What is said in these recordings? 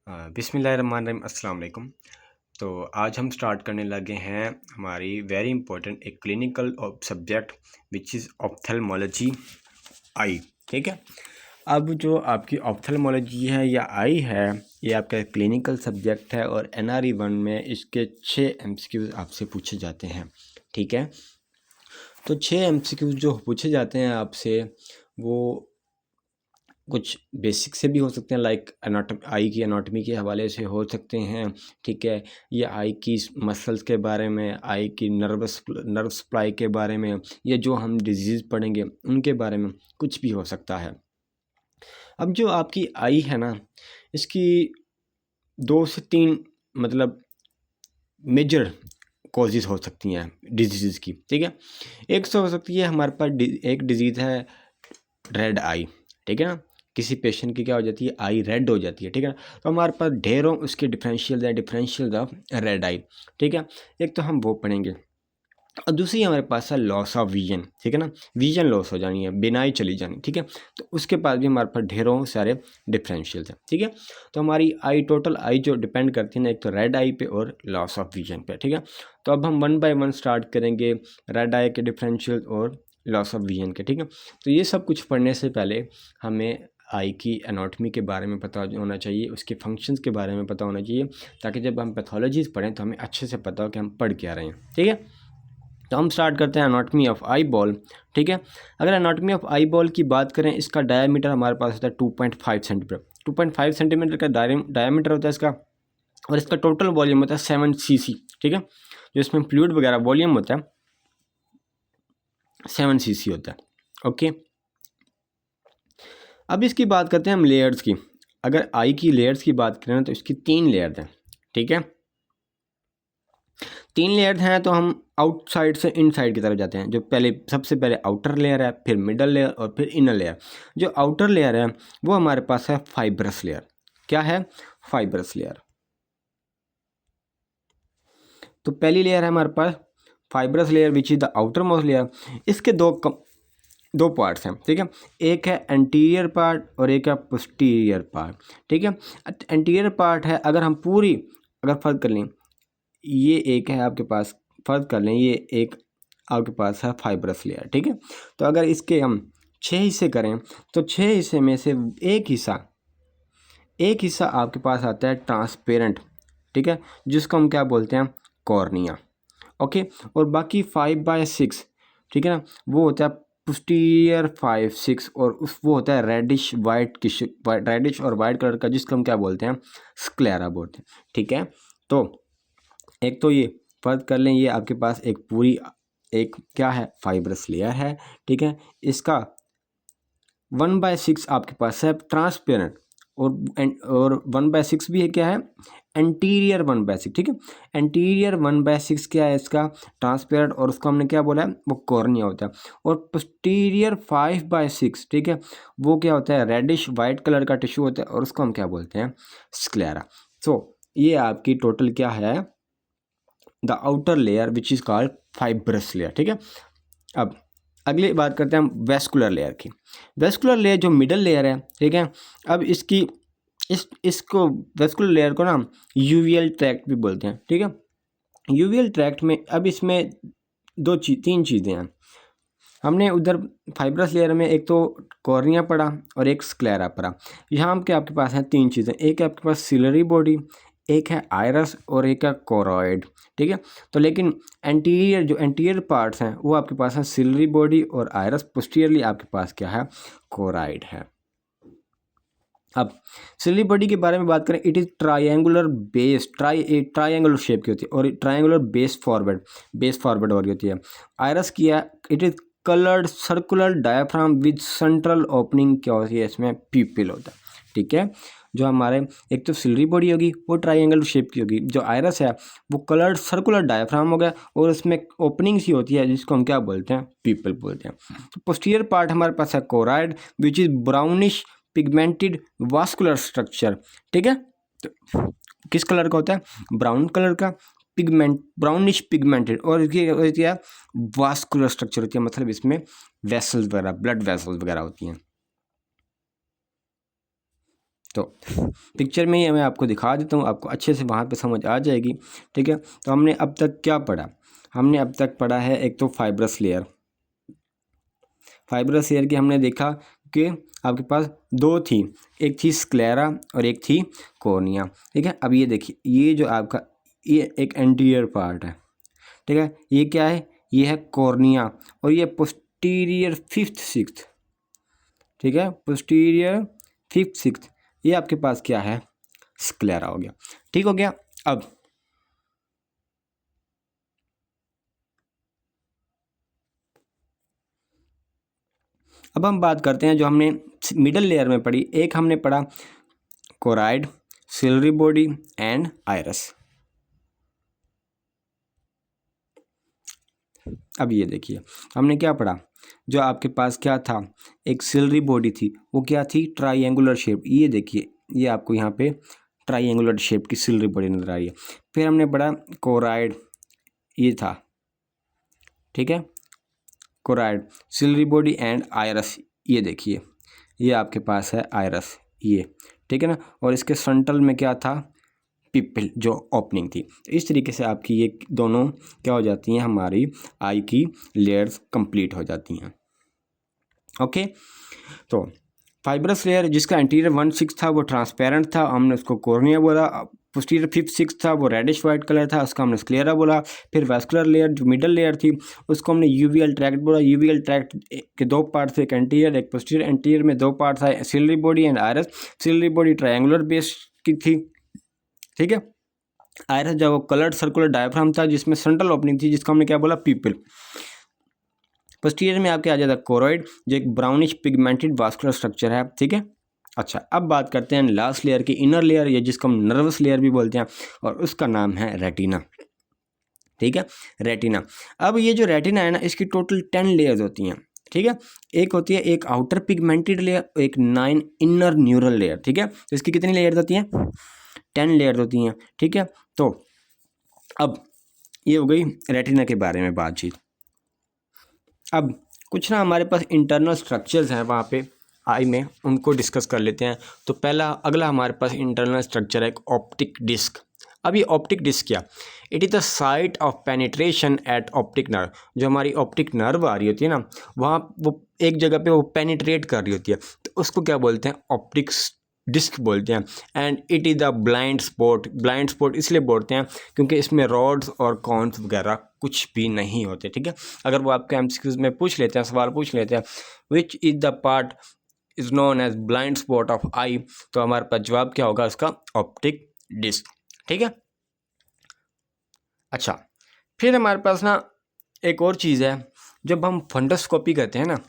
बिस्मिल्लाहिर्रहमानिर्रहीम अस्सलाम वालेकुम। तो आज हम स्टार्ट करने लगे हैं हमारी वेरी इंपॉर्टेंट एक clinical subject which is ophthalmology eye. ठीक है। अब जो आपकी ऑप्थेल्मोलॉजी है या आई है, ये आपका क्लिनिकल सब्जेक्ट है और NRE 1 में इसके 6 MCQs आपसे पूछे जाते हैं। ठीक है। तो 6 MCQs जो पूछे जाते हैं आपसे वो कुछ बेसिक से भी हो सकते हैं, लाइक आई की एनाटॉमी के हवाले से हो सकते हैं। ठीक है। ये आई की मसल्स के बारे में, आई की नर्व सप्लाई के बारे में, या जो हम डिजीज़ पढ़ेंगे उनके बारे में कुछ भी हो सकता है। अब जो आपकी आई है ना, इसकी 2 से 3 मतलब मेजर कॉजेज़ हो सकती हैं डिजीज़ की। ठीक है। एक तो हो सकती है हमारे पास एक डिजीज़ है रेड आई। ठीक है ना, किसी पेशेंट की क्या हो जाती है, आई रेड हो जाती है। ठीक है। तो हमारे पास ढेरों उसके डिफरेंशियल ऑफ रेड आई। ठीक है। एक तो हम वो पढ़ेंगे और दूसरी हमारे पास है लॉस ऑफ विजन। ठीक है ना, विजन लॉस हो जानी है, बिनाई चली जानी। ठीक है। तो उसके पास भी हमारे पास ढेरों सारे डिफरेंशियल्स हैं। ठीक है। तो हमारी आई टोटल आई जो डिपेंड करती है ना, एक तो रेड आई पे और लॉस ऑफ विजन पे। ठीक है। तो अब हम 1 बाय 1 स्टार्ट करेंगे रेड आई के डिफरेंशियल और लॉस ऑफ विजन के। ठीक है। तो ये सब कुछ पढ़ने से पहले हमें आई की एनाटॉमी के बारे में पता होना चाहिए, उसके फंक्शंस के बारे में पता होना चाहिए, ताकि जब हम पैथोलॉजीज पढ़ें तो हमें अच्छे से पता हो कि हम पढ़ क्या रहे हैं। ठीक है। तो हम स्टार्ट करते हैं एनाटॉमी ऑफ आई बॉल। ठीक है। अगर एनाटॉमी ऑफ आई बॉल की बात करें, इसका डायमीटर हमारे पास होता है 2.5 सेंटीमीटर। 2.5 सेंटीमीटर का डायमीटर होता है इसका, और इसका टोटल वॉल्यूम होता है 7 cc। ठीक है। जो इसमें फ्लूइड वगैरह वॉल्यूम होता है 7 cc होता है। ओके। अब इसकी बात करते हैं हम लेयर्स की। अगर आई की लेयर्स की बात करें तो इसकी 3 लेयर्स हैं। ठीक है। 3 लेयर्स हैं, तो हम आउटसाइड से इनसाइड की तरफ जाते हैं। जो पहले सबसे पहले आउटर लेयर है, फिर मिडल लेयर और फिर इनर लेयर। जो आउटर लेयर है वो हमारे पास है फाइब्रस लेयर। क्या है? Fibrous layer. तो पहली लेयर है हमारे पास fibrous layer which is the outer most layer. इसके दो पार्ट्स हैं। ठीक है। एक है एंटीरियर पार्ट और एक है पोस्टीरियर पार्ट। ठीक है। एंटीरियर पार्ट है, अगर हम पूरी अगर फर्क कर लें, ये एक है आपके पास, फर्ज कर लें ये एक आपके पास है फाइब्रस लेयर। ठीक है। तो अगर इसके हम 6 हिस्से करें तो 6 हिस्से में से एक हिस्सा आपके पास आता है ट्रांसपेरेंट। ठीक है। जिसको हम क्या बोलते हैं, कॉर्निया। ओके। और बाकी 5/6, ठीक है ना, वो होता है पोस्टीरियर 5/6, और वो होता है रेडिश और वाइट कलर का, जिसको हम क्या बोलते हैं, स्क्लेरा बोलते हैं। ठीक है। तो एक तो ये फर्ज कर लें, ये आपके पास एक पूरी एक क्या है, फाइब्रस लेयर है। ठीक है। इसका 1/6 आपके पास है ट्रांसपेरेंट, और 1/6 भी है क्या है, एंटीरियर 1/6। ठीक है। एंटीरियर 1/6 क्या है इसका, ट्रांसपेरेंट, और उसको हमने क्या बोला है, वो कॉर्निया होता है। और पोस्टीरियर 5/6, ठीक है, वो क्या होता है, रेडिश वाइट कलर का टिश्यू होता है, और उसको हम क्या बोलते हैं, स्क्लेरा। सो ये आपकी टोटल क्या है, the outer layer which is called fibrous layer. ठीक है। अब अगली बात करते हैं हम वेस्कुलर लेयर की। वेस्कुलर लेयर जो मिडल लेयर है, ठीक है, अब इसको वेस्कुलर लेयर को ना यूवियल ट्रैक्ट भी बोलते हैं। ठीक है। यूवियल ट्रैक्ट में अब इसमें 3 चीज़ें हैं। हमने उधर फाइब्रस लेयर में एक तो कॉर्निया पढ़ा और एक स्क्लेरा पढ़ा। यहाँ के आपके पास हैं 3 चीज़ें, एक है आपके पास सिलरी बॉडी, एक है आयरस और एक है कोरॉइड। ठीक है। तो लेकिन जो एंटीरियर पार्ट्स हैं वो आपके पास है सिलरी बॉडी और आयरस, पोस्टीरियरली आपके पास क्या है, कोरॉइड है। अब सिलरी बॉडी के बारे में बात करें, it is triangular triangular shape की होती है, और ट्रायंगुलर बेस फॉरवर्ड वाली होती है। आयरस की है, it is coloured circular diaphragm with central opening, क्या होती है इसमें, पीपिल होता है। ठीक है। जो हमारे एक तो सिलरी बॉडी होगी वो ट्रायंगल शेप की होगी, जो आयरस है वो कलर्ड सर्कुलर डायाफ्राम हो गया, और उसमें ओपनिंग सी होती है जिसको हम क्या बोलते हैं, पीपल बोलते हैं। तो पोस्टीरियर पार्ट हमारे पास है choroid which is brownish pigmented vascular structure. ठीक है। तो किस कलर का होता है, ब्राउन कलर का, ब्राउनिश पिगमेंटेड, और इसकी वास्कुलर स्ट्रक्चर होती है, मतलब इसमें वेसल्स वगैरह, ब्लड वेसल्स वगैरह होती हैं। तो पिक्चर में ही मैं आपको दिखा देता हूँ, आपको अच्छे से वहाँ पे समझ आ जाएगी। ठीक है, तो हमने अब तक क्या पढ़ा? हमने अब तक पढ़ा है एक तो फाइब्रस लेयर। फाइब्रस लेयर की हमने देखा कि आपके पास दो थी, एक थी स्क्लेरा और एक थी कॉर्निया। ठीक है, अब ये देखिए, ये जो आपका ये एक एंटीरियर पार्ट है। ठीक है, ये क्या है? ये है कॉर्निया और ये पोस्टीरियर फिफ्थ सिक्स्थ। ठीक है, पोस्टीरियर फिफ्थ सिक्स्थ, ये आपके पास क्या है? स्क्लेरा हो गया। ठीक हो गया। अब हम बात करते हैं जो हमने मिडल लेयर में पढ़ी। एक हमने पढ़ा choroid, ciliary body and iris. अब ये देखिए, हमने क्या पढ़ा? जो आपके पास क्या था? एक सिलरी बॉडी थी, वो क्या थी? Triangular shape. ये देखिए, ये आपको यहाँ पे ट्राइंगुलर शेप की सिलरी बॉडी नजर आ रही है। फिर हमने पढ़ा कोराइड, ये था। ठीक है, choroid, ciliary body and iris. ये देखिए, ये आपके पास है आयरस, ये। ठीक है ना, और इसके फ्रंटल में क्या था? पिपल, जो ओपनिंग थी। इस तरीके से आपकी ये दोनों क्या हो जाती हैं? हमारी आई की लेयर्स कंप्लीट हो जाती हैं। ओके, तो फाइब्रस लेयर जिसका एंटीरियर 1/6 था वो ट्रांसपेरेंट था, हमने उसको कॉर्निया बोला। पोस्टीरियर 5/6 था, वो रेडिश वाइट कलर था, उसका हमने स्क्लेरा बोला। फिर वैस्कुलर लेयर जो मिडल लेयर थी उसको हमने यूवीएल ट्रैक्ट बोला। यूवीएल ट्रैक्ट के दो पार्ट थे, एक एंटीरियर एक पोस्टीरियर। एंटीरियर में दो पार्ट था, ciliary body and iris. Ciliary body triangular base की थी। ठीक है, आयरस जो वो कलर्ड सर्कुलर डायफ्राम था जिसमें सेंट्रल ओपनिंग थी, जिसको हमने क्या बोला? पीपल। पोस्टीरियर में आपके आ जाता है कोरोइड, जो एक ब्राउनिश पिगमेंटेड वास्कुलर स्ट्रक्चर है। ठीक है, अच्छा, अब बात करते हैं लास्ट लेयर की, इनर लेयर, या जिसको हम नर्वस लेयर भी बोलते हैं, और उसका नाम है रेटिना। ठीक है, रेटिना। अब ये जो रेटिना है ना, इसकी टोटल 10 लेयर्स होती हैं। ठीक है, एक होती है एक आउटर पिगमेंटेड लेयर, एक 9 इनर न्यूरल लेयर। ठीक है, तो इसकी कितनी लेयर्स होती हैं? 10 लेयर्स होती हैं। ठीक है, तो अब ये हो गई रेटिना के बारे में बातचीत। अब कुछ ना हमारे पास इंटरनल स्ट्रक्चर्स हैं वहाँ पे आई में, उनको डिस्कस कर लेते हैं। तो अगला हमारे पास इंटरनल स्ट्रक्चर है एक ऑप्टिक डिस्क। अब ये ऑप्टिक डिस्क क्या? It is the site of penetration at optic nerve. जो हमारी ऑप्टिक नर्व आ रही होती है ना, वहाँ वो एक जगह पे वो पेनिट्रेट कर रही होती है, तो उसको क्या बोलते हैं? ऑप्टिक डिस्क बोलते हैं। And it is the blind spot. Blind spot इसलिए बोलते हैं क्योंकि इसमें रॉड्स और कॉन्स वगैरह कुछ भी नहीं होते। ठीक है, अगर वो आपके एमसीक्यूज में पूछ लेते हैं, सवाल पूछ लेते हैं, which is the part is known as blind spot of eye, तो हमारे पास जवाब क्या होगा उसका? Optic disc. ठीक है, अच्छा, फिर हमारे पास ना एक और चीज़ है, जब हम फंडोस्कोपी करते हैं ना,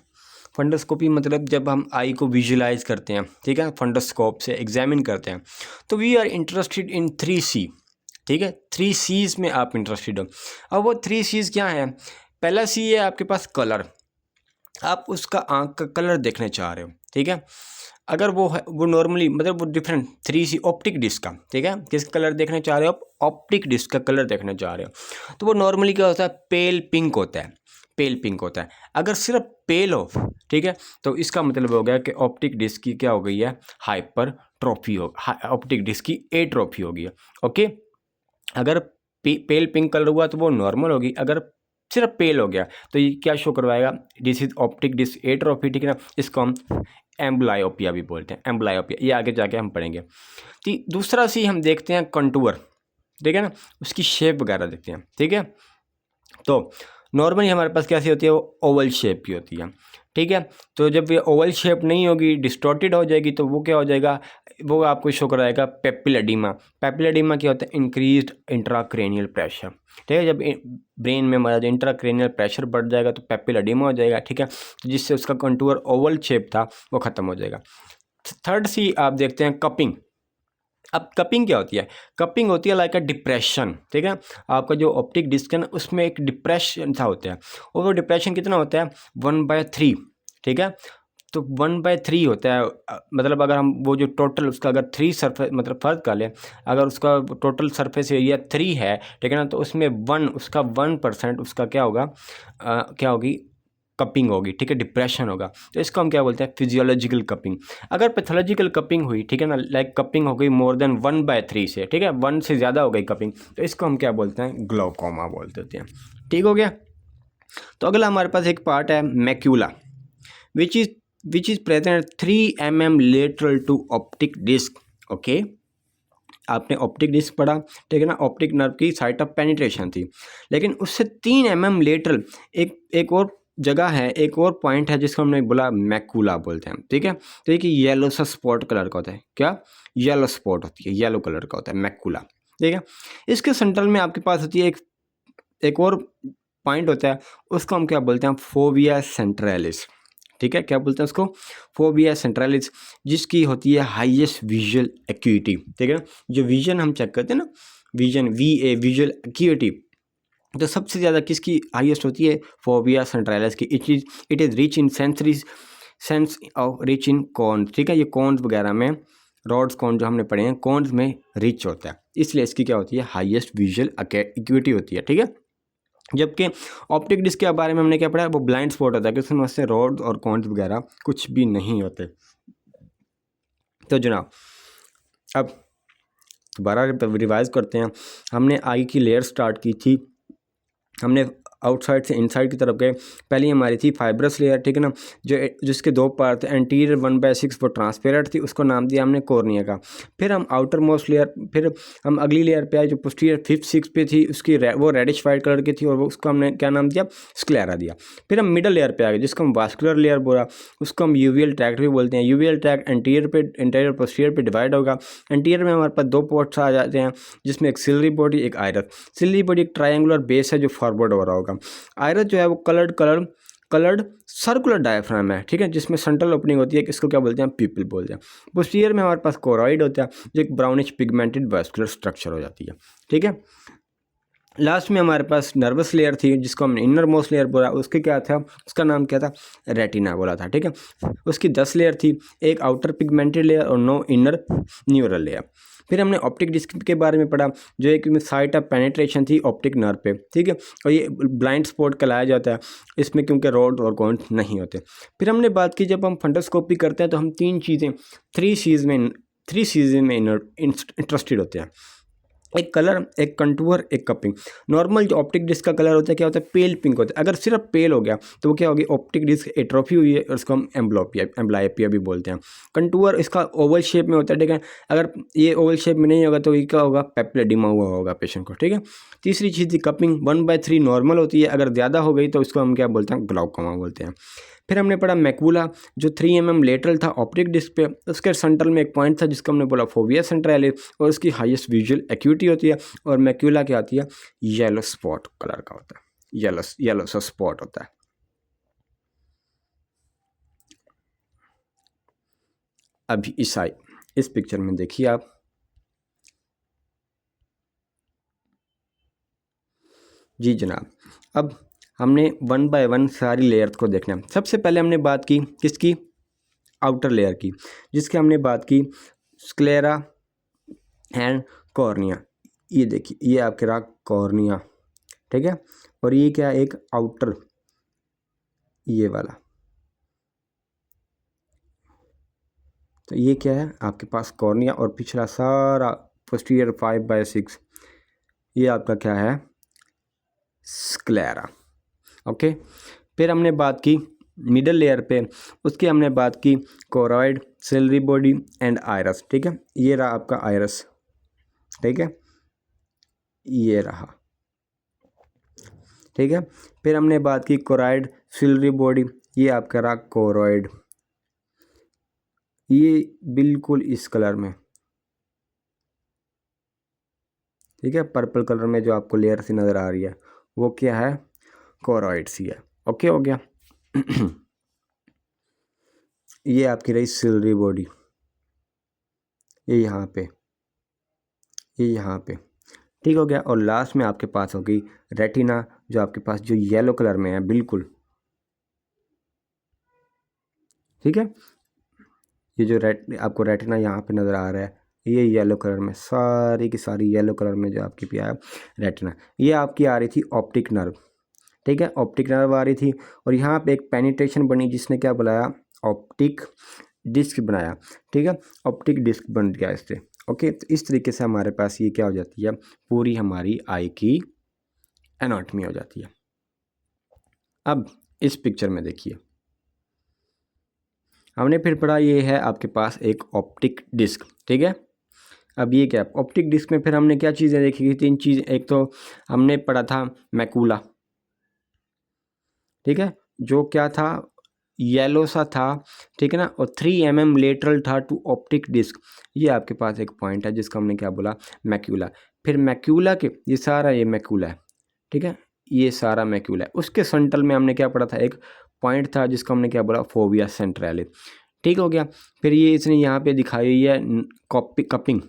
फंडोस्कोपी मतलब जब हम आई को विजुलाइज करते हैं, ठीक है, फंडोस्कोप से एग्जामिन करते हैं, तो we are interested in 3C। ठीक है, 3 C's में आप इंटरेस्टेड हो। अब वो 3 C's क्या है? पहला C है आपके पास कलर, आप उसका आँख का कलर देखने चाह रहे हो। ठीक है, अगर वो है वो नॉर्मली मतलब वो डिफरेंट 3C ऑप्टिक डिस्क का। ठीक है, किस कलर देखने चाह रहे हो आप? ऑप्टिक डिस्क का कलर देखने चाह रहे हो, तो वो नॉर्मली क्या होता है? पेल पिंक होता है। पेल पिंक होता है। अगर सिर्फ पेल हो, ठीक है, तो इसका मतलब हो गया कि ऑप्टिक डिस्क की क्या हो गई है? हाइपर ट्रॉफी हो, ऑप्टिक डिस्क की एट्रोफी हो गई है। ओके, अगर पेल पिंक कलर हुआ तो वो नॉर्मल होगी, अगर सिर्फ पेल हो गया तो ये क्या शो करवाएगा? This is optic disc atrophy. ठीक है ना, इसको हम एम्ब्लायोपिया भी बोलते हैं, एम्ब्लायोपिया, ये आगे जाके हम पढ़ेंगे। तो दूसरा सी हम देखते हैं कंटूर। ठीक है ना, उसकी शेप वगैरह देखते हैं। ठीक है, तो नॉर्मली हमारे पास कैसी होती है? वो ओवल शेप की होती है। ठीक है, तो जब ये ओवल शेप नहीं होगी, डिस्टॉर्टेड हो जाएगी, तो वो क्या हो जाएगा? वो आपको शो कराएगा पेपिलोडेमा। पेपिलोडेमा क्या होता है? Increased intracranial pressure. ठीक है, जब ब्रेन में हमारा जो इंट्राक्रेनियल प्रेशर बढ़ जाएगा तो पेपिलोडेमा हो जाएगा। ठीक है, तो जिससे उसका कंटूर ओवल शेप था वो खत्म हो जाएगा। थर्ड सी आप देखते हैं कपिंग। अब कपिंग क्या होती है? कपिंग होती है लाइक अ डिप्रेशन। ठीक है, आपका जो ऑप्टिक डिस्क है ना, उसमें एक डिप्रेशन सा होता है, और वो डिप्रेशन कितना होता है? 1/3। ठीक है, तो 1/3 होता है। मतलब अगर हम वो जो टोटल उसका अगर 3 सरफेस मतलब फर्क कर लें, अगर उसका टोटल सरफेस एरिया 3 है, ठीक है ना, तो उसमें 1 उसका 1% उसका क्या होगा? क्या होगी? कपिंग होगी, ठीक है, डिप्रेशन होगा, तो इसको हम क्या बोलते हैं, फिजियोलॉजिकल कपिंग। अगर पैथोलॉजिकल कपिंग हुई, ठीक है ना, लाइक कपिंग हो गई मोर देन 1/3 से, ठीक है, 1 से ज़्यादा हो गई कपिंग, तो इसको हम क्या बोलते हैं, ग्लोकोमा बोल देते हैं। ठीक हो गया। तो अगला हमारे पास एक पार्ट है macula, which is present 3 mm lateral to optic disc. Okay, आपने ऑप्टिक डिस्क पढ़ा, ठीक है ना, ऑप्टिक नर्व की साइट ऑफ पेनिट्रेशन थी, लेकिन उससे 3 mm लेटरल एक और जगह है, एक और पॉइंट है जिसको हमने बोला मैक्यूला बोलते हैं, ठीक है। तो एक येलो सा स्पॉट कलर का होता है, क्या, येलो स्पॉट होती है, येलो कलर का होता है मैक्यूला, ठीक है। इसके सेंट्रल में आपके पास होती है एक और पॉइंट होता है, उसको हम क्या बोलते हैं, फोविया सेंट्रलिस, ठीक है, क्या बोलते हैं उसको, फोविया सेंट्रलिस, जिसकी होती है हाईएस्ट विजुअल एक्यूटी, ठीक है ना, जो विजन हम चेक करते हैं ना, विजन विजुअल एक्यूटी, तो सबसे ज़्यादा किसकी हाईएस्ट होती है, फोविया सेंट्रलिस की। It is rich in sense of rich in corn, ठीक है, ये कॉर्न्स वगैरह में, रॉड्स कॉर्न जो हमने पढ़े हैं, कॉर्न्स में रिच होता है, इसलिए इसकी क्या होती है, हाईएस्ट विजुअल एक्यूटी होती है, ठीक है। जबकि ऑप्टिक डिस्क के बारे में हमने क्या पढ़ा है, वो ब्लाइंड स्पॉट होता है कि उसमें उससे रॉड और कॉन्स वगैरह कुछ भी नहीं होते। तो जनाब अब दोबारा रिवाइज करते हैं, हमने आई की लेयर स्टार्ट की थी, हमने आउटसाइड से इनसाइड की तरफ गए। पहली हमारी थी फाइब्रस लेयर, ठीक है ना, जिसके 2 पार्ट थे, एंटीरियर 1/6 वो ट्रांसपेरेंट थी, उसको नाम दिया हमने कॉर्निया का। फिर हम आउटर मोस्ट लेयर, फिर हम अगली लेयर पे आए जो पोस्टीरियर 5th 6th पे थी, उसकी वो रेडिश वाइट कलर की थी, और वो उसको हमने क्या नाम दिया, स्क्लेरा दिया। फिर हम मिडल लेयर पे आ गए जिसको हम वास्कुलर लेयर बोला, उसको हम यूवियल ट्रैक्ट भी बोलते हैं। यूवियल ट्रैक्ट एंटीरियर पोस्टीरियर पे डिवाइड होगा। एंटीरियर में हमारे पास 2 पोर्ट्स आ जाते हैं, जिसमें एक सिलरी बॉडी, एक आयरस। सिलरी बॉडी एक ट्रायंगुलर बेस है जो फॉरवर्ड हो रहा होगा। आयरस जो है वो कलर्ड सर्कुलर डायफ्राम है, ठीक है, जिसमें सेंट्रल ओपनिंग होती है, इसको क्या बोलते हैं, पीपल बोलते हैं। पोस्टीरियर में हमारे पास कोरॉइड होता है, जो एक ब्राउनिश पिगमेंटेड वास्कुलर स्ट्रक्चर हो जाती है, ठीक है। लास्ट में हमारे पास नर्वस लेयर थी, जिसको हमने इनर मोस्ट लेयर बोला, उसके क्या था, उसका नाम क्या था, रेटिना बोला था, ठीक है। उसकी 10 लेयर थी, एक आउटर पिगमेंटेड लेयर और 9 इनर न्यूरल लेयर। फिर हमने ऑप्टिक डिस्क के बारे में पढ़ा, जो एक साइट ऑफ पेनिट्रेशन थी ऑप्टिक नर्व पे, ठीक है, और ये ब्लाइंड स्पॉट कहलाया जाता है इसमें, क्योंकि रॉड और कॉन्स नहीं होते। फिर हमने बात की, जब हम फंडोस्कोपी करते हैं तो हम थ्री चीज़ में इंटरेस्टेड होते हैं, एक कलर, एक कंटूर, एक कपिंग। नॉर्मल जो ऑप्टिक डिस्क का कलर होता है क्या होता है, पेल पिंक होता है। अगर सिर्फ पेल हो गया तो वो क्या होगी, ऑप्टिक डिस्क एट्रोफी हुई है, और उसको हम एम्ब्लायोपिया भी बोलते हैं। कंटूर इसका ओवल शेप में होता है, ठीक है, अगर ये ओवल शेप में नहीं होगा तो ये क्या होगा, पेप्लेडिमा हुआ होगा पेशेंट को, ठीक है। तीसरी चीज़ थी कपिंग, 1/3 नॉर्मल होती है, अगर ज़्यादा हो गई तो उसको हम क्या बोलते हैं, ग्लाउकोमा बोलते हैं। फिर हमने पढ़ा मैक्यूला, जो 3 mm लेटरल था ऑप्टिक डिस्क पे, उसके सेंट्रल में एक पॉइंट था जिसको हमने बोला फोविया सेंट्रलिस, और उसकी हाईएस्ट विजुअल एक्यूटी होती है। और मैक्यूला क्या आती है, येलो स्पॉट कलर का होता है, येलो सा स्पॉट होता है। अभी इस पिक्चर में देखिए आप, जी जनाब, अब हमने 1 by 1 सारी लेयर्स को देखना है। सबसे पहले हमने बात की किसकी, आउटर लेयर की, जिसकी हमने बात की स्क्लेरा एंड कॉर्निया। ये देखिए, ये आपके रहा कॉर्निया, ठीक है, और ये क्या है, एक आउटर, ये वाला, तो ये क्या है आपके पास कॉर्निया, और पिछला सारा पोस्टीरियर 5/6 ये आपका क्या है, स्क्लेरा। ओके, फिर हमने बात की मिडल लेयर पे, उसकी हमने बात की choroid, ciliary body and iris, ठीक है, ये रहा आपका आयरस, ठीक है, ये रहा, ठीक है। फिर हमने बात की कोरॉइड, सिलरी बॉडी, ये आपका रहा कोरॉइड, ये बिल्कुल इस कलर में, ठीक है, पर्पल कलर में जो आपको लेयर सी नज़र आ रही है वो क्या है, कोरॉइड सी है। ओके हो गया। ये आपकी रही सिलरी बॉडी, ये यहाँ पे, ये यहाँ पे, ठीक हो गया। और लास्ट में आपके पास होगी रेटिना, जो आपके पास जो येलो कलर में है बिल्कुल, ठीक है, ये जो आपको रेटिना यहाँ पे नज़र आ रहा है, ये येलो कलर में, सारी की सारी येलो कलर में जो आपकी पिया है रेटिना, ये आपकी आ रही थी ऑप्टिक नर्व, ठीक है, ऑप्टिक नर्व आ रही थी, और यहाँ पे एक पेनिट्रेशन बनी जिसने क्या बुलाया, ऑप्टिक डिस्क बनाया। ठीक है, ऑप्टिक डिस्क बन गया इससे। ओके, तो इस तरीके से हमारे पास ये क्या हो जाती है, पूरी हमारी आई की एनाटॉमी हो जाती है। अब इस पिक्चर में देखिए, हमने फिर पढ़ा ये है आपके पास एक ऑप्टिक डिस्क। ठीक है, अब ये क्या, ऑप्टिक डिस्क में फिर हमने क्या चीज़ें देखी थी, 3 चीज़। एक तो हमने पढ़ा था मैकुला, ठीक है, जो क्या था, येलो सा था, ठीक है ना, और 3 mm लेटरल था टू ऑप्टिक डिस्क। ये आपके पास एक पॉइंट है जिसका हमने क्या बोला, मैक्यूला। फिर मैक्यूला के ये सारा ये मैक्यूला है, ठीक है, ये सारा मैक्यूला है। उसके सेंट्रल में हमने क्या पढ़ा था, एक पॉइंट था जिसको हमने क्या बोला, फोविया सेंट्रली। ठीक हो गया। फिर ये इसने यहाँ पे दिखाई हुई है कपिंग,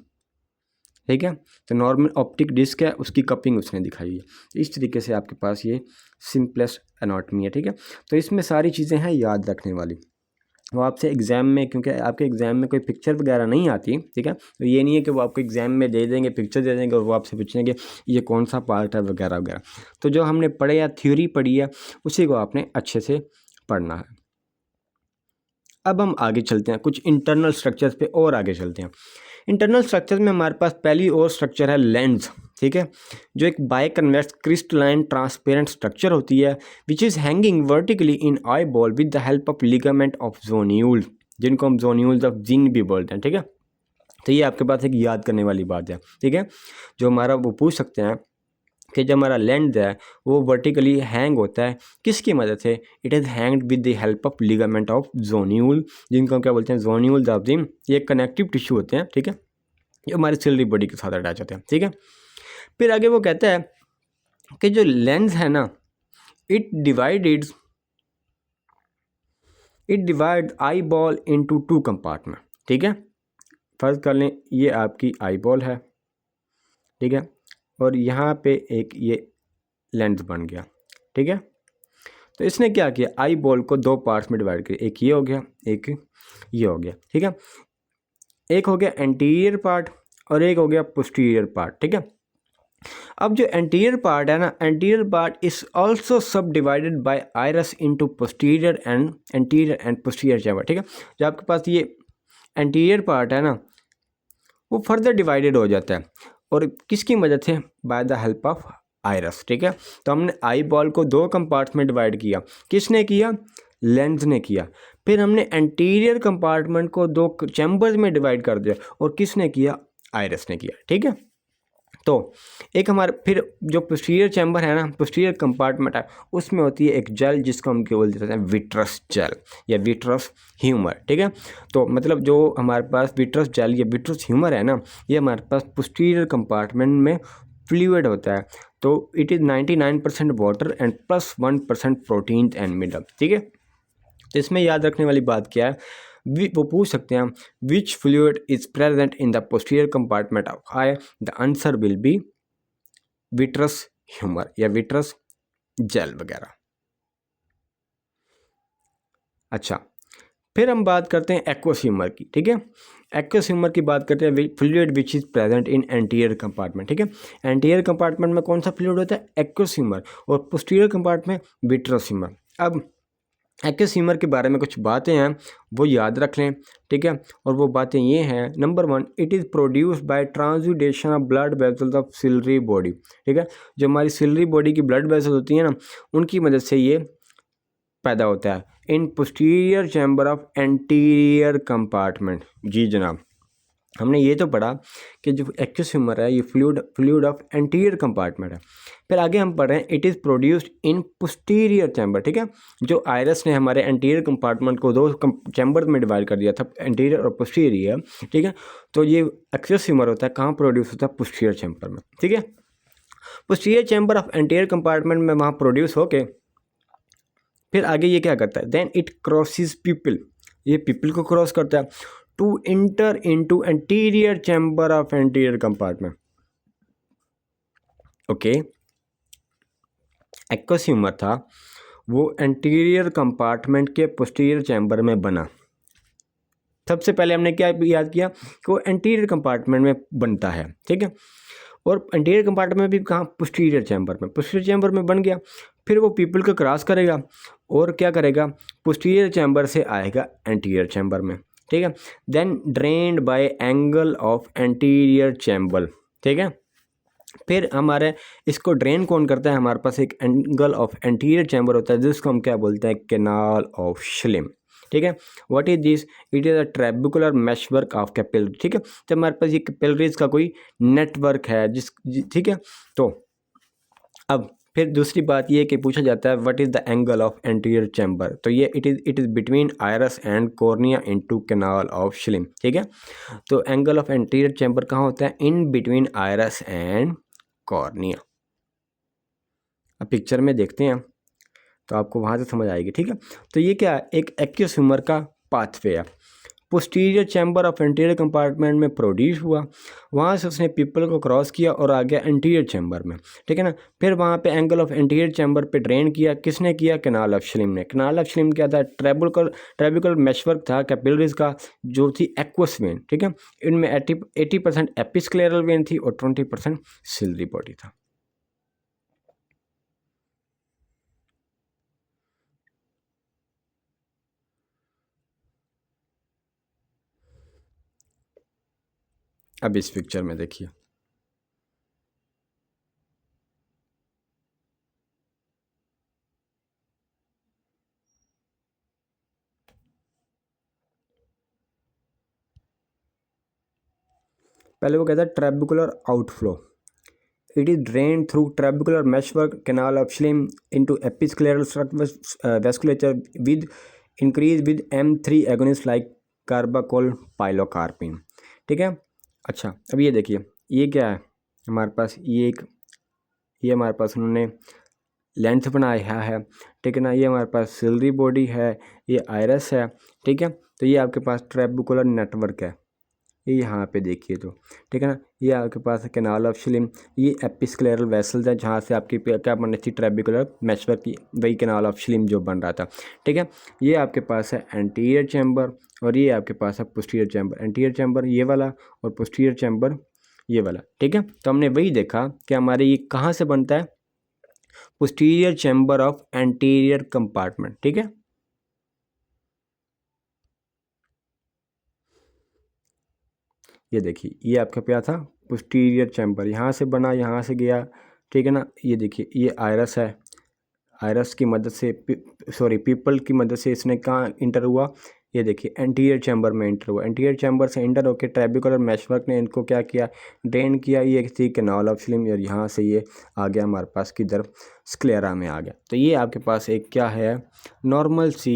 ठीक है, तो नॉर्मल ऑप्टिक डिस्क है, उसकी कपिंग उसने दिखाई हुई है। इस तरीके से आपके पास ये सिंपलेस्ट एनाटॉमी है। ठीक है, तो इसमें सारी चीज़ें हैं याद रखने वाली। वो आपसे एग्ज़ाम में, क्योंकि आपके एग्ज़ाम में कोई पिक्चर वगैरह नहीं आती, ठीक है, तो ये नहीं है कि वो आपको एग्ज़ाम में दे देंगे, पिक्चर दे देंगे और वो आपसे पूछेंगे ये कौन सा पार्ट है वगैरह वगैरह। तो जो हमने पढ़े या थ्योरी पढ़ी है उसी को आपने अच्छे से पढ़ना है। अब हम आगे चलते हैं, कुछ इंटरनल स्ट्रक्चर्स पे और आगे चलते हैं। इंटरनल स्ट्रक्चर में हमारे पास पहली और स्ट्रक्चर है लेंस, ठीक है, जो एक बायकन्वेक्स क्रिस्टलाइन ट्रांसपेरेंट स्ट्रक्चर होती है which is hanging vertically in eye ball with the help of ligament of zonule, जिनको हम जोन्यूल्स ऑफ जिन भी बोलते हैं। ठीक है, तो ये आपके पास एक याद करने वाली बात है। ठीक है, जो हमारा वो पूछ सकते हैं कि जब हमारा लेंस है वो वर्टिकली हैंग होता है किसकी मदद से, it is hanged with the help of ligament of zonule, जिनको हम क्या बोलते हैं, जोन्यूल्स ऑफ जिन। ये कनेक्टिव टिश्यू होते हैं, ठीक है, जो हमारी सिलरी बॉडी के साथ अटैच होते हैं। ठीक है, फिर आगे वो कहता है कि जो लेंस है ना, it divide eye ball into 2 compartment. ठीक है, फर्ज कर लें ये आपकी आई बॉल है, ठीक है, और यहाँ पे एक ये लेंस बन गया। ठीक है, तो इसने क्या किया, आई बॉल को 2 पार्ट्स में डिवाइड किया, एक ये हो गया, एक ये हो गया। ठीक है, एक हो गया एंटीरियर पार्ट और एक हो गया पोस्टीरियर पार्ट। ठीक है, अब जो एंटीरियर पार्ट है ना, एंटीरियर पार्ट इज आल्सो सब divided by iris into posterior and anterior and posterior chamber. ठीक है, जो आपके पास ये एंटीरियर पार्ट है ना, वो फर्दर डिवाइडेड हो जाता है, और किसकी मदद से, by the help of iris. ठीक है, तो हमने आई बॉल को 2 कंपार्ट्स में डिवाइड किया, किसने किया, लेंस ने किया। फिर हमने एंटीरियर कंपार्टमेंट को 2 चैम्बर्स में डिवाइड कर दिया, और किसने किया, आइरस ने किया। ठीक है, तो एक हमारे फिर जो पोस्टीरियर चैम्बर है ना, पोस्टीरियर कंपार्टमेंट है, उसमें होती है एक जेल जिसको हम क्या बोलते हैं, विट्रस जेल या विट्रस ह्यूमर। ठीक है, तो मतलब जो हमारे पास विट्रस जेल या विट्रस ह्यूमर है ना, ये हमारे पास पोस्टीरियर कंपार्टमेंट में फ्लूइड होता है। तो it is 99% water and plus 1% protein and mineral. ठीक है, तो इसमें याद रखने वाली बात क्या है, वो पूछ सकते हैं which fluid is present in the posterior compartment of eye, the answer will be vitreous humour या विट्रस जेल वगैरह। अच्छा, फिर हम बात करते हैं एक्वस ह्यूमर की। ठीक है, एक्वस ह्यूमर की बात करते हैं, fluid which is present in anterior compartment. ठीक है, एंटीरियर कंपार्टमेंट में कौन सा फ्लूइड होता है, एक्वस ह्यूमर, और पोस्टीरियर कंपार्टमेंट में विट्रस ह्यूमर। अब एक्वस ह्यूमर के बारे में कुछ बातें हैं वो याद रख लें। ठीक है, और वो बातें ये हैं, number 1, it is produced by transudation of blood vessels of ciliary body. ठीक है, जो हमारी सिलरी बॉडी की ब्लड वेसल्स होती हैं ना, उनकी मदद से ये पैदा होता है in posterior chamber of anterior compartment. जी जनाब, हमने ये तो पढ़ा कि जो एक्वस ह्यूमर है ये फ्लूइड ऑफ एंटीरियर कंपार्टमेंट है। फिर आगे हम पढ़ रहे हैं, it is produced in posterior chamber. ठीक है, जो आयरस ने हमारे एंटीरियर कंपार्टमेंट को 2 चैम्बर में डिवाइड कर दिया था, एंटीरियर और पोस्टीरियर। ठीक है, तो ये एक्वस ह्यूमर होता है कहाँ प्रोड्यूस होता है, पोस्टीरियर चैम्बर में। ठीक है, posterior chamber of anterior compartment में वहाँ प्रोड्यूस होके फिर आगे ये क्या करता है, देन इट क्रॉसिस पीपल, ये पीपल को क्रॉस करता है to enter into anterior chamber of anterior compartment. Okay, aqueous humour था वो एंटीरियर कंपार्टमेंट के पोस्टीरियर चैम्बर में बना। सबसे पहले हमने क्या याद किया कि वो एंटीरियर कंपार्टमेंट में बनता है। ठीक है, और एंटीरियर कंपार्टमेंट में भी कहाँ, पोस्टीरियर चैम्बर में, पोस्टीरियर चैम्बर में बन गया, फिर वो पीपल को क्रॉस करेगा और क्या करेगा, पोस्टीरियर चैम्बर से आएगा एंटीरियर चैम्बर में, ठीक है। Then drained by angle of anterior chamber, ठीक है। फिर हमारे इसको ड्रेन कौन करता है, हमारे पास एक एंगल ऑफ एंटीरियर चैम्बर होता है जिसको हम क्या बोलते हैं, कैनाल ऑफ श्लिम, ठीक है। What is this, it is a trabecular meshwork of capillary, ठीक है। जब हमारे पास ये कैपिलरीज का कोई नेटवर्क है ठीक है। तो अब फिर दूसरी बात ये कि पूछा जाता है what is the angle of anterior chamber, तो ये it is between iris and cornea into canal of Schlemm, ठीक है। तो एंगल ऑफ एंटीरियर चैम्बर कहाँ होता है, in between iris and cornea. अब पिक्चर में देखते हैं तो आपको वहाँ से समझ आएगी, ठीक है। तो ये क्या है, एक एक्यूस ह्यूमर का पाथवे है। Posterior chamber of anterior compartment में प्रोड्यूस हुआ, वहाँ से उसने पीपल को क्रॉस किया और आ गया एंटीरियर चैम्बर में, ठीक है ना। फिर वहाँ पे एंगल ऑफ एंटीरियर चैम्बर पे ड्रेन किया, किसने किया, कैनाल ऑफ श्लिम ने। कैनाल ऑफ श्लिम क्या था, ट्रेबिकुलर मैशवर्क था कैपिलरीज का, जो थी एक्वस वेन, ठीक है। इनमें 80% एपिस्क्लेरल वेन थी और 20% सिलरी बॉडी था। अब इस पिक्चर में देखिए, पहले वो कहता है trabecular outflow, it is drain through trabecular meshwork canal of Schlemm into episcleral vasculature with increase with M3 agonist like carbachol pilocarpine, ठीक है। अच्छा, अब ये देखिए, ये क्या है हमारे पास, ये हमारे पास उन्होंने लेंथ बनाया है, ठीक है ना। ये हमारे पास सिलरी बॉडी है, ये आयरस है, ठीक है। तो ये आपके पास ट्रेबिकुलर नेटवर्क है, ये यहाँ पे देखिए तो, ठीक है ना। ये आपके पास है कैनाल ऑफ श्लिम, ये एपिस्क्लेरल वेसल्स है जहाँ से आपकी क्या बन रही थी, ट्रेबिकुलर मैशवर्क की, वही कैनाल ऑफ श्लिम जो बन रहा था, ठीक है। ये आपके पास है एंटीरियर चैम्बर और ये आपके पास है पोस्टीरियर चैम्बर। एंटीरियर चैम्बर ये वाला और पोस्टीरियर चैम्बर ये वाला, ठीक है। तो हमने वही देखा कि हमारे ये कहाँ से बनता है, posterior chamber of anterior compartment, ठीक है। ये देखिए, ये आपका क्या था, पोस्टीरियर चैम्बर, यहाँ से बना, यहाँ से गया, ठीक है ना। ये देखिए, ये आयरस है, आयरस की मदद से पीपल की मदद से इसने कहाँ इंटर हुआ, ये देखिए एंटीरियर चैम्बर में इंटर हुआ। एंटीरियर चैम्बर से इंटर होकर ट्रेबिकुलर मैशवर्क ने इनको क्या किया, ड्रेन किया, ये थी कैनाल ऑफ श्लिम और यहाँ से ये आ गया हमारे पास किधर, स्क्लेरा में आ गया। तो ये आपके पास एक क्या है, नॉर्मल सी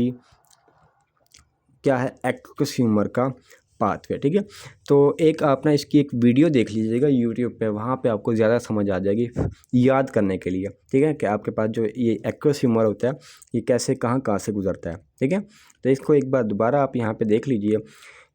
क्या है, एक्वस ह्यूमर का पाथवे, ठीक है। तो एक आप ना इसकी एक वीडियो देख लीजिएगा यूट्यूब पे, वहाँ पे आपको ज़्यादा समझ आ जाएगी याद करने के लिए, ठीक है, कि आपके पास जो ये एक्वस ह्यूमर होता है ये कैसे कहाँ से गुजरता है, ठीक है। तो इसको एक बार दोबारा आप यहाँ पे देख लीजिए।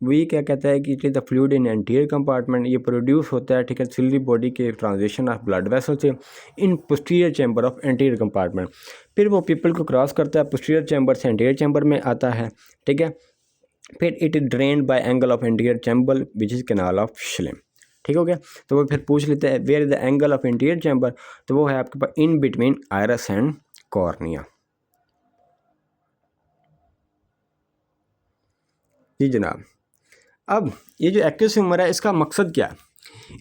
वो ये क्या कहता है कि it is the fluid in anterior compartment, ये प्रोड्यूस होता है, ठीक है, सिलरी बॉडी के ट्रांजिशन ऑफ ब्लड वेसल से in posterior chamber of anterior compartment. फिर वो पीपल को क्रॉस करता है, पोस्टीरियर चैम्बर से एंटीरियर चैम्बर में आता है, ठीक है। फिर it is drained by angle of anterior chamber which is canal of Schlemm, ठीक हो गया। तो वो फिर पूछ लेते हैं where is the angle of anterior chamber, तो वो है आपके पास in between iris and cornea. जी जनाब, अब ये जो एक्वस ह्यूमर है इसका मकसद क्या है,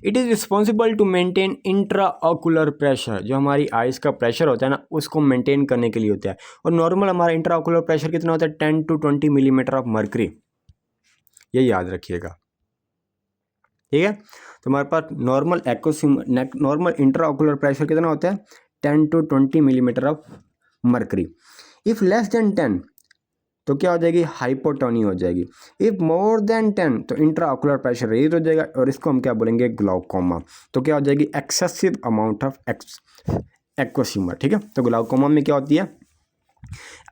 it is responsible to maintain intra ocular pressure, जो हमारी आइस का प्रेशर होता है ना उसको मेंटेन करने के लिए होता है। और नॉर्मल हमारा इंट्रा ऑकुलर प्रेशर कितना होता है, 10 to 20 मिलीमीटर ऑफ मर्करी, ये याद रखिएगा, ठीक है। तो हमारे पास normal normal intra ocular pressure कितना होता है, 10 to 20 millimetre of mercury. If less than 10 तो क्या हो जाएगी, हाइपोटोनी हो जाएगी। इफ़ मोर देन 10 तो इंट्रा ऑकुलर प्रेशर रेज हो जाएगा और इसको हम क्या बोलेंगे, ग्लाउकोमा। तो क्या हो जाएगी, excessive amount of aqueous humour, ठीक है। तो ग्लाउकोमा में क्या होती है,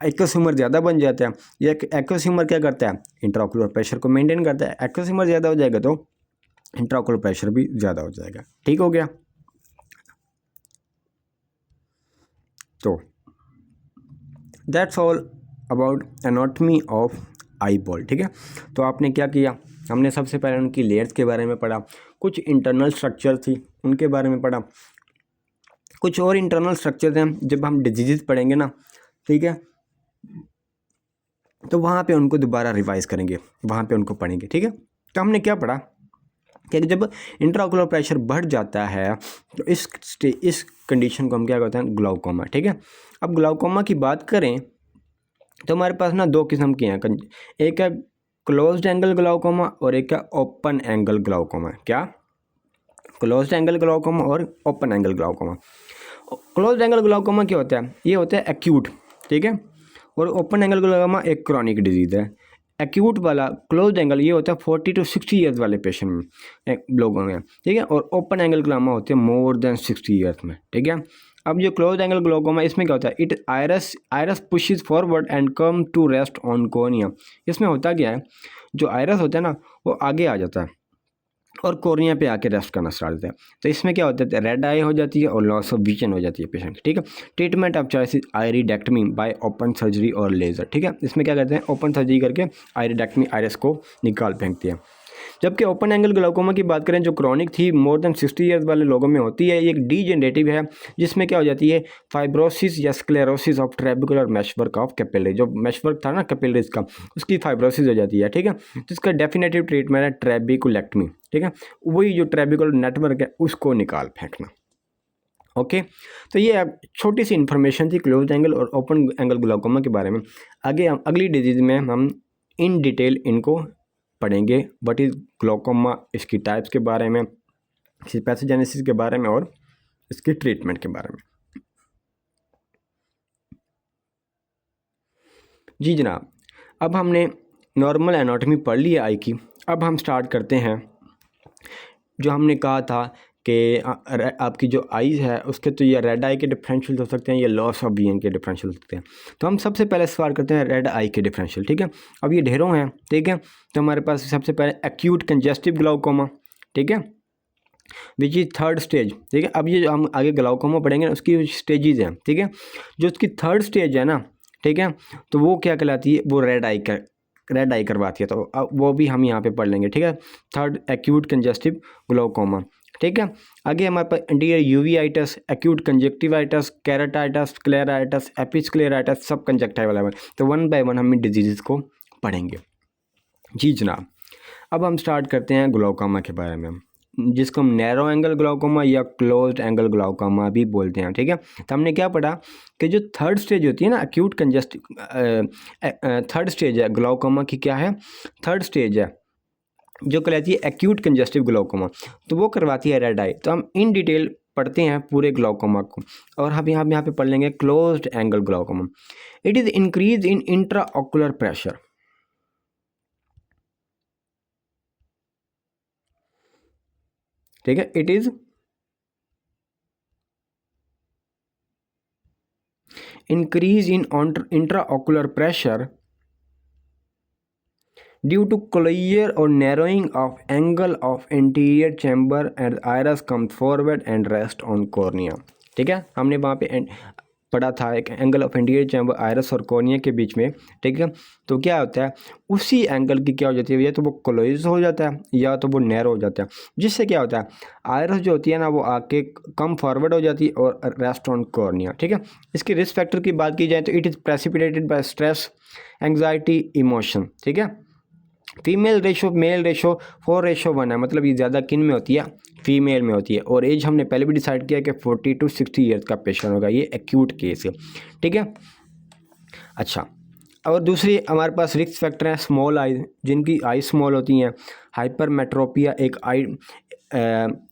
एक्वस ह्यूमर ज़्यादा बन जाता है। ये एक्वस ह्यूमर क्या करता है, इंट्रा ऑकुलर प्रेशर को मेंटेन करता है। एक्वस ह्यूमर ज़्यादा हो जाएगा तो इंट्रा ऑकुलर प्रेशर भी ज़्यादा हो जाएगा, ठीक हो गया। तो that's all about anatomy of eye ball, ठीक है। तो आपने क्या किया, हमने सबसे पहले उनकी लेयर्स के बारे में पढ़ा, कुछ इंटरनल स्ट्रक्चर थी उनके बारे में पढ़ा, कुछ और इंटरनल स्ट्रक्चर हैं जब हम डिजीज़ पढ़ेंगे ना, ठीक है, तो वहाँ पे उनको दोबारा रिवाइज करेंगे, वहाँ पे उनको पढ़ेंगे, ठीक है। तो हमने क्या पढ़ा कि जब इंट्राओकुलर प्रेशर बढ़ जाता है तो इस कंडीशन को हम क्या कहते हैं, ग्लाउकोमा, ठीक है। अब ग्लाउकोमा की बात करें तो हमारे पास ना दो किस्म के हैं, एक है क्लोज्ड एंगल ग्लाउकोमा और एक है ओपन एंगल ग्लाउकोमा। क्या? क्लोज्ड एंगल ग्लाउकोमा और open angle glaucoma. Closed angle glaucoma क्या होता है? ये होता है एक्यूट, ठीक है, और ओपन एंगल ग्लाउकोमा एक क्रॉनिक डिजीज़ है। एक्यूट वाला क्लोज्ड एंगल ये होता है 40 to 60 ईयर्स वाले पेशेंट में, लोगों में, ठीक है, और ओपन एंगल ग्लाउकोमा होते हैं मोर देन 60 ईयर्स में, ठीक है। अब जो क्लोज एंगल ग्लाउकोमा इसमें क्या होता है, it iris pushes forward and come to rest on cornea. इसमें होता क्या है, जो आयरस होता है ना वो आगे आ जाता है और कॉर्निया पे आके रेस्ट करना स्टार्ट होता है। तो इसमें क्या होता है, रेड आई हो जाती है और लॉस ऑफ विजन हो जाती है पेशेंट की, ठीक है। Treatment of choice iridectomy by open surgery और लेज़र, ठीक है। इसमें क्या करते हैं, ओपन सर्जरी करके आयरिडेक्टमी आयरस को निकाल फेंकते हैं। जबकि ओपन एंगल ग्लाउकोमा की बात करें जो क्रॉनिक थी मोर देन 60 ईयर्स वाले लोगों में होती है, ये एक डीजेनरेटिव है जिसमें क्या हो जाती है, फाइब्रोसिस या sclerosis of trabecular meshwork of capillary, जो मैशवर्क था ना कैपिलरीज का, उसकी फाइब्रोसिस हो जाती है, ठीक है। तो इसका डेफिनेटिव ट्रीटमेंट है ट्रेबिकुलेक्टमी, ठीक है, वही जो ट्रेबिकुलर नेटवर्क है उसको निकाल फेंकना। ओके, तो ये छोटी सी इन्फॉर्मेशन थी क्लोज एंगल और ओपन एंगल ग्लाउकोमा के बारे में। आगे हम अगली डिजीज़ में हम इन डिटेल इनको पढ़ेंगे, व्हाट इज़ ग्लाउकोमा, इसकी टाइप्स के बारे में, इसकी पैथोजेनेसिस के बारे में और इसके ट्रीटमेंट के बारे में। जी जनाब, अब हमने नॉर्मल एनाटॉमी पढ़ लिया आई की। अब हम स्टार्ट करते हैं जो हमने कहा था कि आपकी जो आईज़ है उसके तो ये रेड आई के डिफरेंशियल हो सकते हैं, ये लॉस ऑफ विजन के डिफरेंशियल हो सकते हैं। तो हम सबसे पहले सवाल करते हैं रेड आई के डिफरेंशियल, ठीक है। अब ये ढेरों हैं, ठीक है। तो हमारे पास सबसे पहले एक्यूट कंजेस्टिव ग्लाउकोमा, ठीक है, विच इज़ थर्ड स्टेज, ठीक है। अब ये जो हम आगे ग्लाउकोमा पढ़ेंगे उसकी स्टेजेस हैं, ठीक है। जो उसकी थर्ड स्टेज है ना, ठीक है, तो वो क्या कहलाती है, वो रेड आई करवाती है। तो अब वो भी हम यहाँ पे पढ़ लेंगे, ठीक है। थर्ड एक्यूट कंजेस्टिव ग्लाउकोमा, ठीक है। आगे हमारे पास anterior uveitis, acute conjunctivitis, keratitis, scleritis, episcleritis, sub conjunctivitis. तो वन बाय वन हम इन डिजीज़ को पढ़ेंगे। जी जनाब, अब हम स्टार्ट करते हैं ग्लाउकोमा के बारे में, जिसको हम नैरो एंगल ग्लाउकोमा या क्लोज्ड एंगल ग्लाउकोमा भी बोलते हैं, ठीक है। तो हमने क्या पढ़ा कि जो थर्ड स्टेज होती है ना एक्यूट कंजेस्टिव, थर्ड स्टेज है ग्लाउकोमा की, क्या है, थर्ड स्टेज है जो कहलाती है एक्यूट कंजेस्टिव ग्लाउकोमा, तो वो करवाती है रेड आई। तो हम इन डिटेल पढ़ते हैं पूरे ग्लाउकोमा को, और हम यहाँ पे पढ़ लेंगे closed angle glaucoma. It is increase in intra ocular pressure, ठीक है। It is increase in intraocular pressure due to closure or narrowing of angle of anterior chamber and iris comes forward and rest on cornea, ठीक है। हमने वहाँ पे पढ़ा था एक angle of anterior chamber iris और कॉर्निया के बीच में, ठीक है। तो क्या होता है, उसी एंगल की क्या हो जाती है, या तो वो क्लोज हो जाता है या तो वो नैरो हो जाता है, जिससे क्या होता है, आयरस जो होती है ना वो आके कम फॉरवर्ड हो जाती है और रेस्ट ऑन कॉर्निया, ठीक है। इसकी रिस्क फैक्टर की बात की जाए तो it is precipitated bye stress, anxiety, emotion, ठीक है। फीमेल रेशो मेल रेशो 4:1 है, मतलब ये ज़्यादा किन में होती है, फीमेल में होती है। और एज हमने पहले भी डिसाइड किया कि 40 to 60 ईयर्स का पेशेंट होगा, ये एक्यूट केस है, ठीक है। अच्छा, और दूसरी हमारे पास रिस्क फैक्टर है स्मॉल आई, जिनकी आई स्मॉल होती हैं, हाइपरमेट्रोपिया एक आई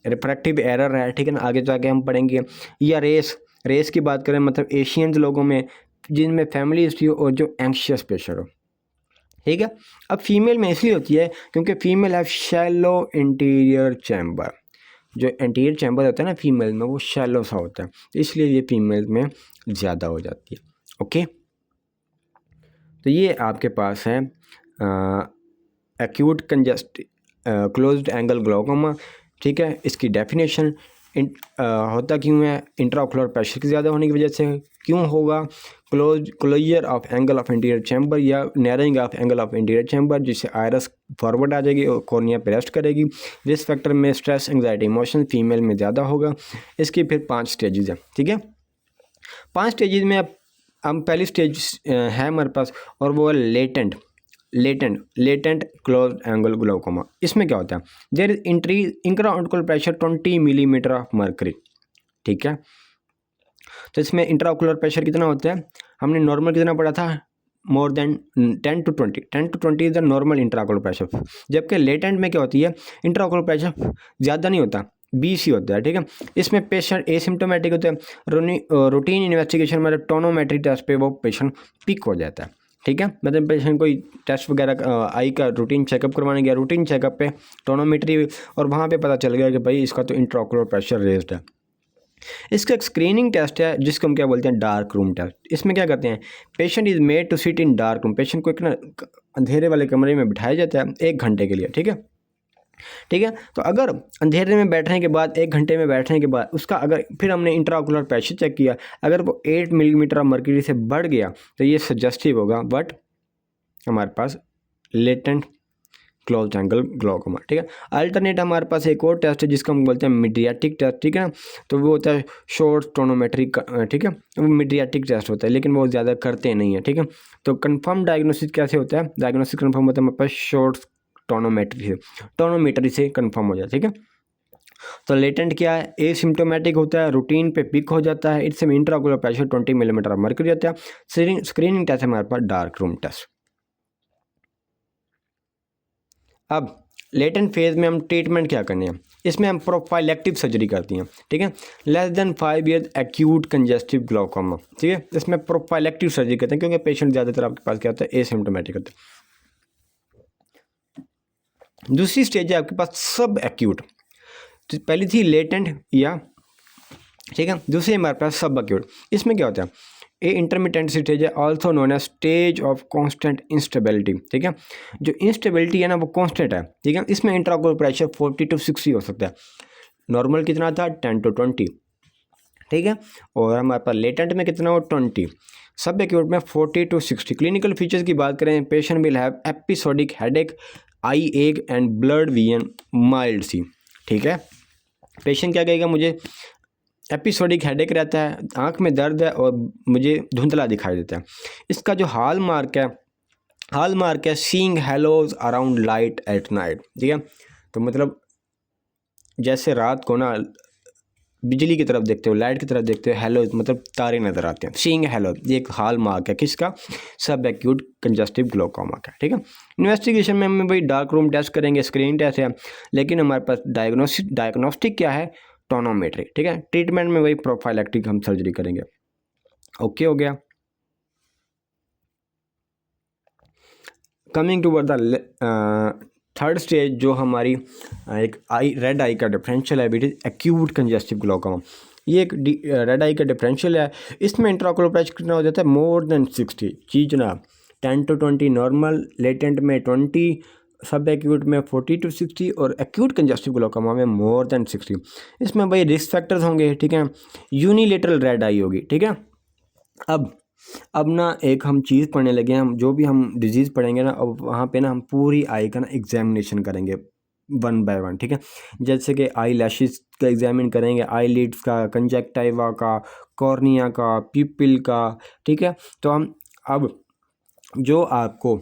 रिफ्रैक्टिव एरर है, ठीक है ना, आगे जाके हम पढ़ेंगे। या रेस की बात करें, मतलब एशियंस लोगों में जिनमें फैमिली हिस्ट्री हो और जो एंक्शियस पेशेंट हो, ठीक है। अब फीमेल में इसलिए होती है क्योंकि फीमेल है शैलो इंटीरियर चैम्बर, जो इंटीरियर चैम्बर होता है ना फीमेल में वो शैलो सा होता है, तो इसलिए ये फीमेल में ज़्यादा हो जाती है। ओके, तो ये आपके पास है acute congest closed angle glaucoma, ठीक है। इसकी डेफिनेशन, होता क्यों है? इंट्राओकुलर प्रेशर की ज़्यादा होने की वजह से क्यों होगा? Closure of angle of interior chamber या narrowing of angle of interior chamber, जिससे आयरस फॉरवर्ड आ जाएगी और कॉर्निया पे रेस्ट करेगी। रिस्क फैक्टर में स्ट्रेस, एंग्जाइटी, इमोशन फीमेल में ज़्यादा होगा। इसकी फिर 5 स्टेजेस हैं, ठीक है। 5 स्टेजेस में हम पहली स्टेज है हमारे पास, और वो है लेटेंट क्लोज एंगल ग्लाउकोमा। इसमें क्या होता है? There is intraocular pressure 20 millimetre of mercury, ठीक है। तो इसमें इंट्राऑकुलर प्रेशर कितना होता है? हमने नॉर्मल कितना पढ़ा था? More than 10 to 20 is the normal intraocular pressure. जबकि लेटेंट में क्या होती है? इंट्राऑकुलर प्रेशर ज़्यादा नहीं होता, 20 ही होता है, ठीक है। इसमें पेशेंट एसिम्टोमेटिक होता है। रूटीन इन्वेस्टिगेशन मतलब टोनोमेट्री टेस्ट पे वो पेशेंट पिक हो जाता है, ठीक है। मतलब पेशेंट कोई टेस्ट वगैरह आई का रूटीन चेकअप करवाने गया, रूटीन चेकअप पे टोनोमेट्री, और वहाँ पे पता चल गया कि भाई इसका तो इंट्राऑकुलर प्रेशर रेज्ड है। इसका एक स्क्रीनिंग टेस्ट है जिसको हम क्या बोलते हैं? Dark room test. इसमें क्या करते हैं? Patient is made to sit in dark room. Patient को एक ना अंधेरे वाले कमरे में बिठाया जाता है 1 घंटे के लिए, ठीक है, ठीक है। तो अगर अंधेरे में बैठने के बाद 1 घंटे में बैठने के बाद उसका अगर फिर हमने इंट्राऑकुलर प्रेशर चेक किया, अगर वो 8 मिलीमीटर ऑफ मर्क्यूरी से बढ़ गया तो ये सजेस्टिव होगा बट हमारे पास लेटेंट क्लोज एंगल ग्लाउकोमा, ठीक है। अल्टरनेट हमारे पास एक और टेस्ट है जिसको हम बोलते हैं मिड्रियाटिक टेस्ट, ठीक है ना। तो वो होता है शॉर्ट टोनोमेट्री, ठीक है। वो मिड्रियाटिक टेस्ट होता है लेकिन वो ज़्यादा करते नहीं है, ठीक है। तो कंफर्म डायग्नोसिस कैसे होता है? डायग्नोसिस कंफर्म होता है हमारे पास शॉर्ट टोनोमेट्री से कंफर्म हो जाता है, ठीक है। तो लेटेंट क्या है? एसिम्टोमेटिक होता है, रूटीन पे पिक हो जाता है। इससे intraocular pressure 20 millimetre of mercury होता है। स्क्रीनिंग टेस्ट है हमारे पास डार्क रूम टेस्ट। अब लेटेंट फेज में हम ट्रीटमेंट क्या करने हैं? इसमें हम प्रोफाइलेक्टिव सर्जरी करती हैं, ठीक है। Less than 5 years acute congestive glaucoma, ठीक है। इसमें प्रोफाइलेक्टिव सर्जरी करते हैं क्योंकि पेशेंट ज़्यादातर आपके पास क्या होता है? एसिम्टोमेटिक होता है। दूसरी स्टेज है आपके पास सब एक्यूट। तो पहली थी लेटेंट या, ठीक है, दूसरी हमारे पास सब एक्यूट। इसमें क्या होता है? ए इंटरमीडिएट स्टेज है, also known as stage of constant instability, ठीक है। जो इंस्टेबिलिटी है ना वो कांस्टेंट है, ठीक है। इसमें इंट्राऑकुलर प्रेशर 40 to 60 हो सकता है। नॉर्मल कितना था? 10 to 20, ठीक है। और हमारे पास लेटेंट में कितना हो? 20। सब एक्यूट में 40 to 60। क्लिनिकल फीचर्स की बात करें, patient will have episodic headache, eye ache and blurred vision mild see, ठीक है। पेशेंट क्या कहेगा? मुझे एपिसोडिक हेडेक रहता है, आँख में दर्द है और मुझे धुंधला दिखाई देता है। इसका जो हॉल मार्क है seeing haloes around light at night, ठीक है। तो मतलब जैसे रात को ना बिजली की तरफ देखते हो, लाइट की तरफ देखते हो, हेलोज मतलब तारे नज़र आते हैं। सीइंग हेलोज ये एक हॉल मार्क है किसका? सब एक्यूट कंजेस्टिव ग्लाउकोमा का, ठीक है। इन्वेस्टिगेशन में हम भाई डार्क रूम टेस्ट करेंगे, स्क्रीन टेस्ट है, लेकिन हमारे पास डायग्नोस्टिक क्या है? टोनोमेट्री, ठीक है। ट्रीटमेंट में वही प्रोफाइलेक्टिक हम सर्जरी करेंगे। ओके हो गया। Coming to the third stage जो हमारी एक रेड आई का डिफरेंशियल है, it is acute congestive glaucoma. ये एक रेड आई का डिफरेंशियल है। इसमें इंट्राऑकुलर प्रेशर कितना हो जाता है? More than 60। चीज ना 10 to 20 नॉर्मल, लेटेंट में 20, सब एक्यूट में 40 to 60 और एक्यूट कंजेस्टिव ग्लाउकोमा में मोर देन 60। इसमें भाई रिस्क फैक्टर्स होंगे, ठीक है। यूनिलेटरल रेड आई होगी, ठीक है। अब ना एक हम चीज़ पढ़ने लगे हैं, हम जो भी हम डिजीज़ पढ़ेंगे ना, अब वहाँ पे ना हम पूरी आई का ना एग्जामिनेशन करेंगे 1 by 1, ठीक है। जैसे कि आई लैशेस का एग्जामिन करेंगे, आई लिड्स का, कंजक्टिवा का, कॉर्निया का, पिपिल का, ठीक है। तो हम अब जो आपको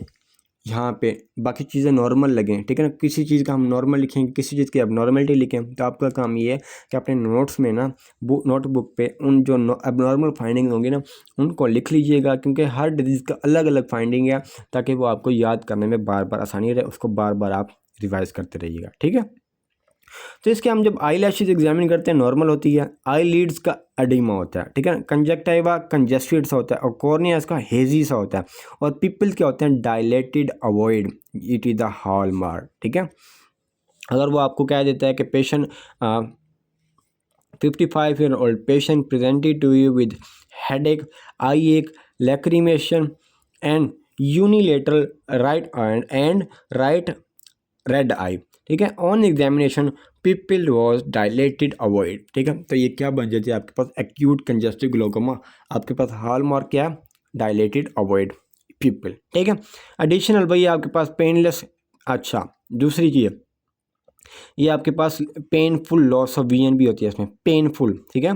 यहाँ पे बाकी चीज़ें नॉर्मल लगें, ठीक है ना, किसी चीज़ का हम नॉर्मल लिखेंगे, किसी चीज़ की एबनॉर्मलिटी लिखें, तो आपका काम ये है कि अपने नोट्स में ना नोटबुक पे उन जो एबनॉर्मल फाइंडिंग होंगी ना उनको लिख लीजिएगा, क्योंकि हर डिजीज़ का अलग अलग फाइंडिंग है, ताकि वो आपको याद करने में बार बार आसानी रहे, उसको बार बार आप रिवाइज करते रहिएगा, ठीक है। तो इसके हम जब आई लैशेज एग्जामिन करते हैं नॉर्मल होती है, आई लीड्स का एडिमा होता है, ठीक है, कंजक्टिवा कंजेस्टेड सा होता है, और कॉर्निया इसका हेजी सा होता है, और पिपल्स क्या होते हैं? Dilated ovoid, it is the hallmark, ठीक है। अगर वो आपको कह देता है कि patient 55-year-old patient presented to you with headache, eye ache, lacrimation and unilateral right and right red eye, ठीक है। On examination pupil was dilated ovoid, ठीक है। तो ये क्या बन जाती है आपके पास एक्यूट कंजेस्टिव ग्लोकोमा, आपके पास हॉलमार्क क्या है, डायलेटेड अवॉइड पीपल, ठीक है। एडिशनल भैया आपके पास पेनलेस, अच्छा दूसरी चीज़ ये आपके पास पेनफुल लॉस ऑफ विजन भी होती है इसमें, पेनफुल, ठीक है,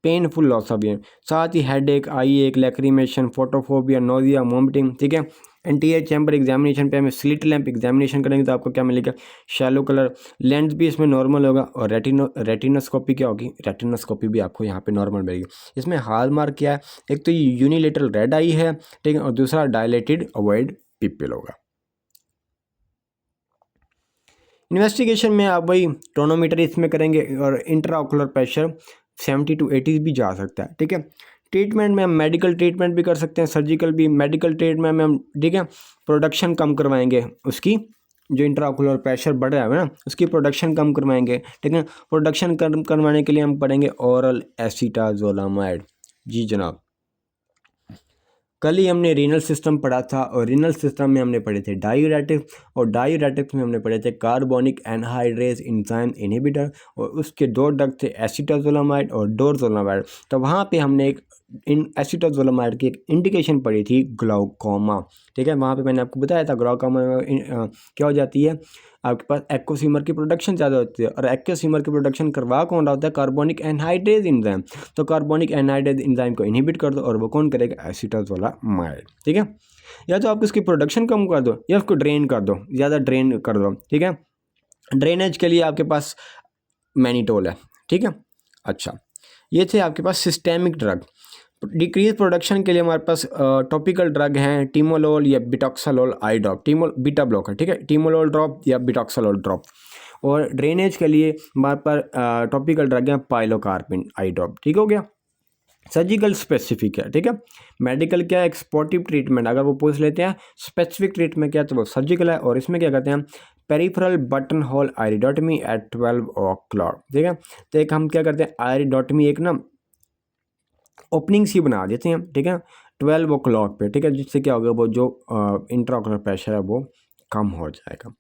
पेनफुल लॉस ऑफ विजन, साथ ही हेड एक, आई ache, lacrimation, photophobia, nausea, vomiting, ठीक है। एंटीरियर चैम्बर एग्जामिनेशन पे हमें स्लिट लैंप एग्जामिनेशन करेंगे तो आपको क्या मिलेगा, शैलो कलर, लेंस भी इसमें नॉर्मल होगा, और रेटिनोस्कोपी क्या होगी, रेटिनोस्कोपी भी आपको यहाँ पे नॉर्मल मिलेगी। इसमें हॉलमार्क क्या है, एक तो यूनिलेटरल रेड आई है, ठीक है, और दूसरा डायलेटेड अवॉइड पिपल होगा। इन्वेस्टिगेशन में आप वही टोनोमीटर इसमें करेंगे और इंट्राऑकुलर प्रेशर 70 to 80 भी जा सकता है, ठीक है। ट्रीटमेंट में हम मेडिकल ट्रीटमेंट भी कर सकते हैं, सर्जिकल भी। मेडिकल ट्रीटमेंट में हम, ठीक है, प्रोडक्शन कम करवाएंगे उसकी, जो इंट्राऑकुलर प्रेशर बढ़ रहा है ना उसकी प्रोडक्शन कम करवाएंगे, ठीक है। प्रोडक्शन कम करवाने के लिए हम पढ़ेंगे ओरल एसीटाजोलामाइड। जी जनाब, कल ही हमने रीनल सिस्टम पढ़ा था, और रीनल सिस्टम में हमने पढ़े थे डायूरेटिक्स, और डायूरेटिक्स में हमने पढ़े थे कार्बोनिक एनहाइड्रेज एंजाइम इनहिबिटर, और उसके दो ड्रग थे एसीटाजोलामाइड और डोरजोलामाइड। तो वहाँ पे हमने एक इन एसीटाजोलामाइड की एक इंडिकेशन पढ़ी थी ग्लाउकोमा, ठीक है। वहाँ पे मैंने आपको बताया था ग्लाउकोमा क्या हो जाती है, आपके पास एक्कोसीमर की प्रोडक्शन ज़्यादा होती है, और एक्कोसीमर की प्रोडक्शन करवा कौन रहा होता है, कार्बोनिक एनहाइड्रेज एंजाइम। तो कार्बोनिक एनहाइड्रेज एंजाइम को इनहिबिट कर दो, और वो कौन करेगा, एसीटाजोलामाइड, ठीक है। या तो आप इसकी प्रोडक्शन कम कर दो, या उसको ड्रेन कर दो, ज़्यादा ड्रेन कर दो, ठीक है। ड्रेनेज के लिए आपके पास मैनिटोल है, ठीक है। अच्छा, ये थे आपके पास सिस्टेमिक ड्रग। डिक्रीज प्रोडक्शन के लिए हमारे पास टॉपिकल ड्रग हैं, टीमोलोल या बिटॉक्सालोल आई ड्रॉप, बीटा ब्लॉकर, ठीक है, टीमोलोल ड्रॉप या बिटॉक्सालोल ड्रॉप। और ड्रेनेज के लिए हमारे पास टॉपिकल ड्रग हैं, पाइलोकार्पिन आई ड्रॉप, ठीक हो गया। सर्जिकल स्पेसिफिक है, ठीक है। मेडिकल क्या है, एक्सपोर्टिव ट्रीटमेंट, अगर वो पूछ लेते हैं स्पेसिफिक ट्रीटमेंट क्या है तो वो सर्जिकल है, और इसमें क्या करते हैं, peripheral button hole iridotomy at 12 o'clock, ठीक है। तो एक हम क्या करते हैं, आयरिडोटमी एक ना ओपनिंग सी बना देते हैं, ठीक है, 12 o'clock पे, ठीक है, जिससे क्या होगा, वो जो इंट्राऑकुलर प्रेशर है वो कम हो जाएगा,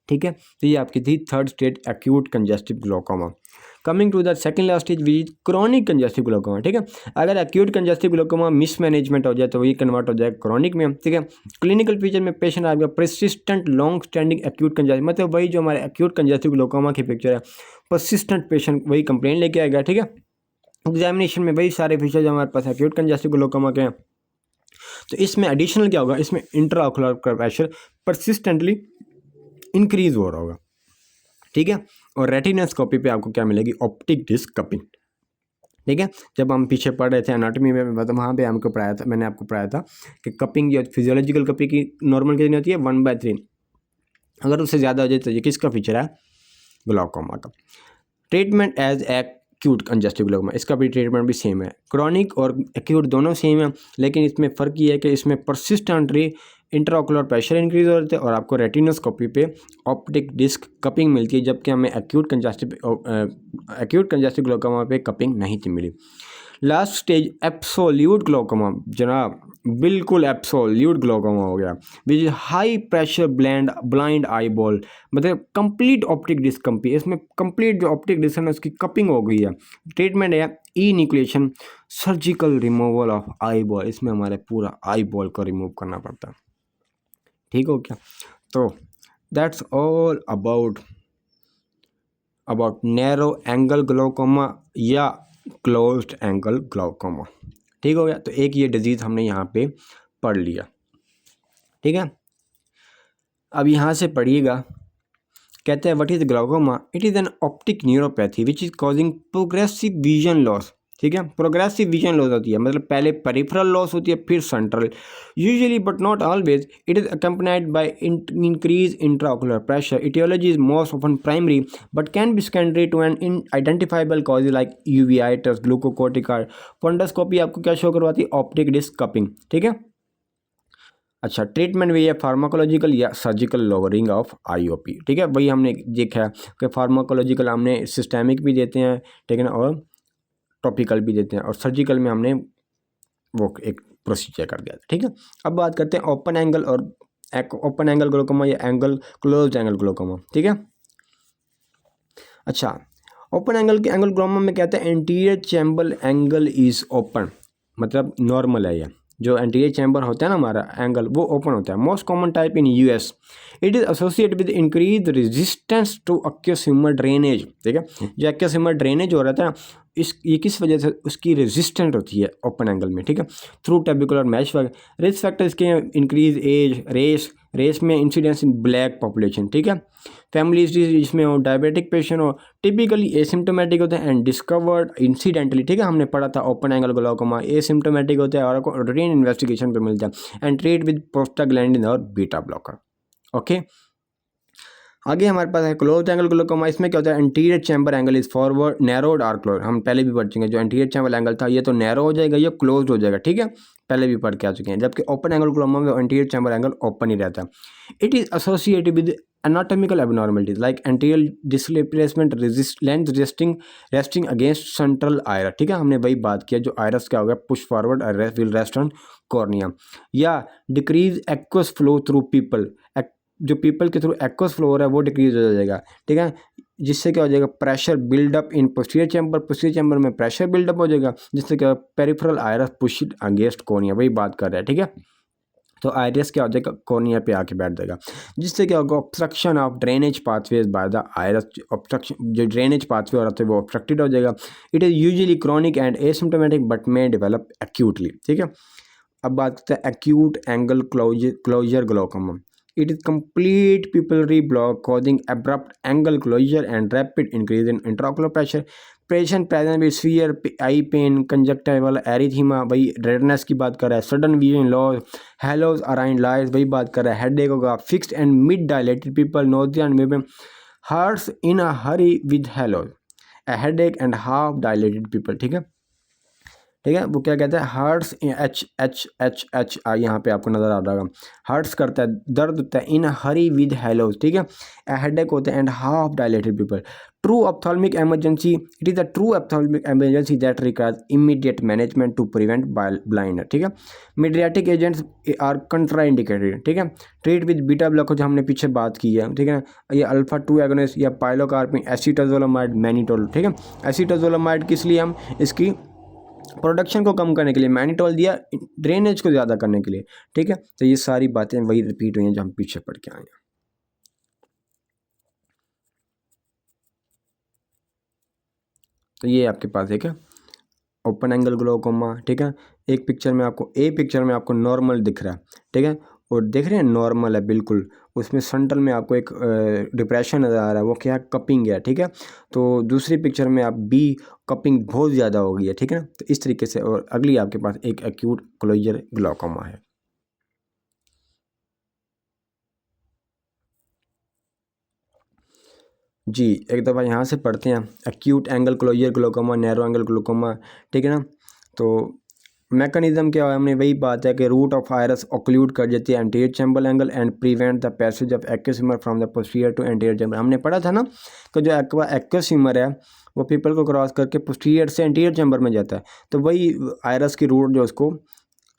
ठीक है। तो ये आपकी थी third stage acute congestive glaucoma. Coming to the second last stage which chronic congestive glaucoma, ठीक है। अगर एक्यूट कंजेस्टिव ग्लोकोमा मिसमैनेजमेंट हो जाए तो ये कन्वर्ट हो जाएगा क्रॉनिक में, ठीक है। क्लिनिकल फीचर में पेशेंट आपका persistent long standing acute congestive, मतलब वही जो हमारे एक्यूट कंजेस्टिव ग्लोकोमा की पिक्चर है, परसिस्टेंट पेशेंट वही कंप्लेन लेके आएगा, ठीक है। एग्जामिनेशन में वही सारे फीचर जो हमारे पास एक्यूट कंजेस्टिव ग्लोकोमा के हैं। तो इसमें एडिशनल क्या होगा, इसमें इंट्राऑकुलर प्रेशर परसिस्टेंटली इंक्रीज हो रहा होगा, ठीक है। और रेटिनोस्कोपी पे आपको क्या मिलेगी, ऑप्टिक डिस्क कपिंग, ठीक है। जब हम पीछे पढ़ रहे थे एनाटॉमी में, मतलब वहाँ पे हमको पढ़ाया था, मैंने आपको पढ़ाया था कि कपिंग जो फिजियोलॉजिकल कपिंग की नॉर्मल कितनी होती है, 1/3, अगर उससे ज़्यादा हो जाए तो ये किसका फीचर है, ग्लाउकोमा का। Treatment as acute congestive glaucoma, इसका भी ट्रीटमेंट भी सेम है, क्रॉनिक और एक्यूट दोनों सेम है, लेकिन इसमें फ़र्क ये है कि इसमें परसिस्टेंटली इंट्राऑकुलर प्रेशर इंक्रीज हो जाता है और आपको रेटिनोस्कोपी पे ऑप्टिक डिस्क कपिंग मिलती है, जबकि हमें एक्यूट कंजेस्टिव ग्लोकोमा पे कपिंग नहीं थी मिली। लास्ट स्टेज एब्सोल्यूट ग्लोकोमा, जनाब बिल्कुल एब्सोल्यूट ग्लोकोमा हो गया, which is high pressure blind eye ball, मतलब कंप्लीट ऑप्टिक डिस्क इसमें कंप्लीट जो ऑप्टिक डिस्क है उसकी कपिंग हो गई है। ट्रीटमेंट है enucleation, surgical removal of eye ball, इसमें हमारे पूरा आई बॉल को रिमूव करना पड़ता है, ठीक हो क्या। तो that's all about narrow angle glaucoma या क्लोज्ड एंगल ग्लाउकोमा, ठीक हो गया। तो एक ये डिजीज़ हमने यहाँ पे पढ़ लिया, ठीक है। अब यहाँ से पढ़िएगा, कहते हैं what is glaucoma, it is an optic neuropathy which is causing progressive vision loss, ठीक है। प्रोग्रेसिव विजन लॉस होती है, मतलब पहले पेरिफेरल लॉस होती है फिर central, usually but not always, it is accompanied by increase intraocular pressure, etiology is most often primary but can be secondary to an identifiable cause like uveitis, glucocorticoid। फोंडोस्कोपी आपको क्या show करवाती है, optic disc cupping, ठीक है। अच्छा, treatment भी है pharmacological या सर्जिकल लोअरिंग ऑफ आईओपी, ठीक है। वही हमने देखा है कि फार्माकोलॉजिकल हमने सिस्टेमिक भी देते हैं, ठीक है ना, और टॉपिकल भी देते हैं, और सर्जिकल में हमने वो एक प्रोसीजर कर दिया था, ठीक है। अब बात करते हैं ओपन एंगल और ओपन एंगल ग्लोकोमा या एंगल क्लोज्ड एंगल ग्लोकोमा, ठीक है। अच्छा, ओपन एंगल के एंगल ग्लोमा में कहते हैं anterior chamber angle is open, मतलब नॉर्मल है ये। जो एंटीरियर चैम्बर होता है ना हमारा एंगल, वो ओपन होता है। Most common type in US, it is associated with increase resistance two aqueous humour drainage. ठीक है, जो एक्वस ह्यूमर ड्रेनेज हो रहा था ये किस वजह से उसकी रेजिस्टेंट होती है ओपन एंगल में। ठीक है, through trabecular meshwork. Risk factor इसके इंक्रीज एज, रेस में इंसिडेंस इन ब्लैक पॉपुलेशन। ठीक है, फैमिली जिसमें हो, डायबिटिक पेशेंट हो, टिपिकली एसिम्टोमेटिक होते हैं एंड डिस्कवर्ड इंसिडेंटली। ठीक है, हमने पढ़ा था ओपन एंगल ग्लोकोमा एसिम्टोमेटिक होता है और रूटीन इन्वेस्टिगेशन पे मिलता है एंड ट्रीट विद प्रोस्टाग्लैंडिन और बीटा ब्लॉकर। ओके, आगे हमारे पास है क्लोज एंगल ग्लोकोमा। इसमें क्या होता है, anterior chamber angle is forward narrowed और क्लोज। हम पहले भी पढ़ चुके हैं, जो एंटीरियर चैम्बर एंगल था ये तो नैरो हो जाएगा, ये क्लोज हो जाएगा। ठीक है, पहले भी पढ़ के आ चुके हैं। जबकि ओपन एंगल ग्लोकोमा में एंटीरियर चैम्बर एंगल ओपन ही रहता है। It is associated with anatomical abnormalities like anterior displacement length resting against central iris। ठीक है, हमने वही बात किया, जो आयरस क्या हो गया, push forward will rest on cornea. या decrease aqueous flow through pupil, जो पीपल के थ्रू एक्वस फ्लो हो रहा है वो डिक्रीज हो जाएगा। ठीक है, जिससे क्या हो जाएगा, pressure buildup in posterior chamber में प्रेशर बिल्डअप हो जाएगा, जिससे क्या peripheral iris push against cornea, वही बात कर रहा है। ठीक है, तो आयरस क्या हो जाएगा, कॉर्निया पे आके बैठ जाएगा, जिससे क्या होगा, obstruction of drainage pathways by the iris. Obstruction, जो ड्रेनेज पाथवे हो रहा था वो ऑब्स्ट्रक्टेड हो जाएगा। It is usually chronic and asymptomatic but may develop acutely. ठीक है, अब बात करते हैं acute angle closure glaucoma. It is complete pupillary block causing abrupt angle closure and rapid increase in intraocular pressure. Patient present with severe eye pain, conjunctival erythema, वही redness की बात कर रहा है, sudden vision loss, halos around lights, वही बात कर रहा है, headache होगा, fixed and mid dilated people, nausea and movement, hearts in a hurry with halos, a headache and half dilated people। ठीक है, ठीक है, वो क्या कहता है, हार्ट्स एच यहाँ पे आपको नजर आ रहा होगा, हार्ट्स करता है, दर्द होता है, इन हरी विद हेलोज। ठीक है, हेडेक होता है and half dilated pupil. True ophthalmic emergency, it is a true ophthalmic emergency that requires immediate management to prevent blindness. ठीक है, mydriatic agents are contra indicated. ठीक है, ट्रीट विद बीटा ब्लॉकर, जो हमने पीछे बात की है। ठीक है, ये अल्फा 2 एगोनिस्ट या पाइलोकार्पिन, एसीटाजोलामाइड, मैनिटोल। ठीक है, एसीटाजोलामाइड किस लिए, हम इसकी प्रोडक्शन को कम करने के लिए, मैनिटोल दिया ड्रेनेज को ज़्यादा करने के लिए। ठीक है, तो ये सारी बातें वही रिपीट हुई हैं जो हम पीछे पढ़ के आए हैं। तो ये आपके पास एक है ओपन एंगल ग्लोकोमा। ठीक है, एक पिक्चर में आपको, एक पिक्चर में आपको नॉर्मल दिख रहा है। ठीक है, और देख रहे हैं नॉर्मल है बिल्कुल, उसमें सेंट्रल में आपको एक डिप्रेशन नज़र आ रहा है, वो क्या है, कपिंग है। ठीक है, तो दूसरी पिक्चर में आप बी कपिंग बहुत ज़्यादा हो गई है। ठीक है ना, तो इस तरीके से। और अगली आपके पास एक एक्यूट क्लोजर ग्लोकोमा है। जी, एक दफ़ा यहाँ से पढ़ते हैं, acute angle closure glaucoma, narrow angle glaucoma. ठीक है ना, तो मैकेनिज्म क्या है, हमने वही बात है कि रूट ऑफ आयरस ऑक्लूड कर देती है anterior chamber angle and prevent the passage of aqueous humour from the posterior to anterior chamber. हमने पढ़ा था ना कि जो एक्वस ह्यूमर है वो पीपल को क्रॉस करके पोस्टीरियर से एंटीरियर चैम्बर में जाता है, तो वही आयरस की रूट जो उसको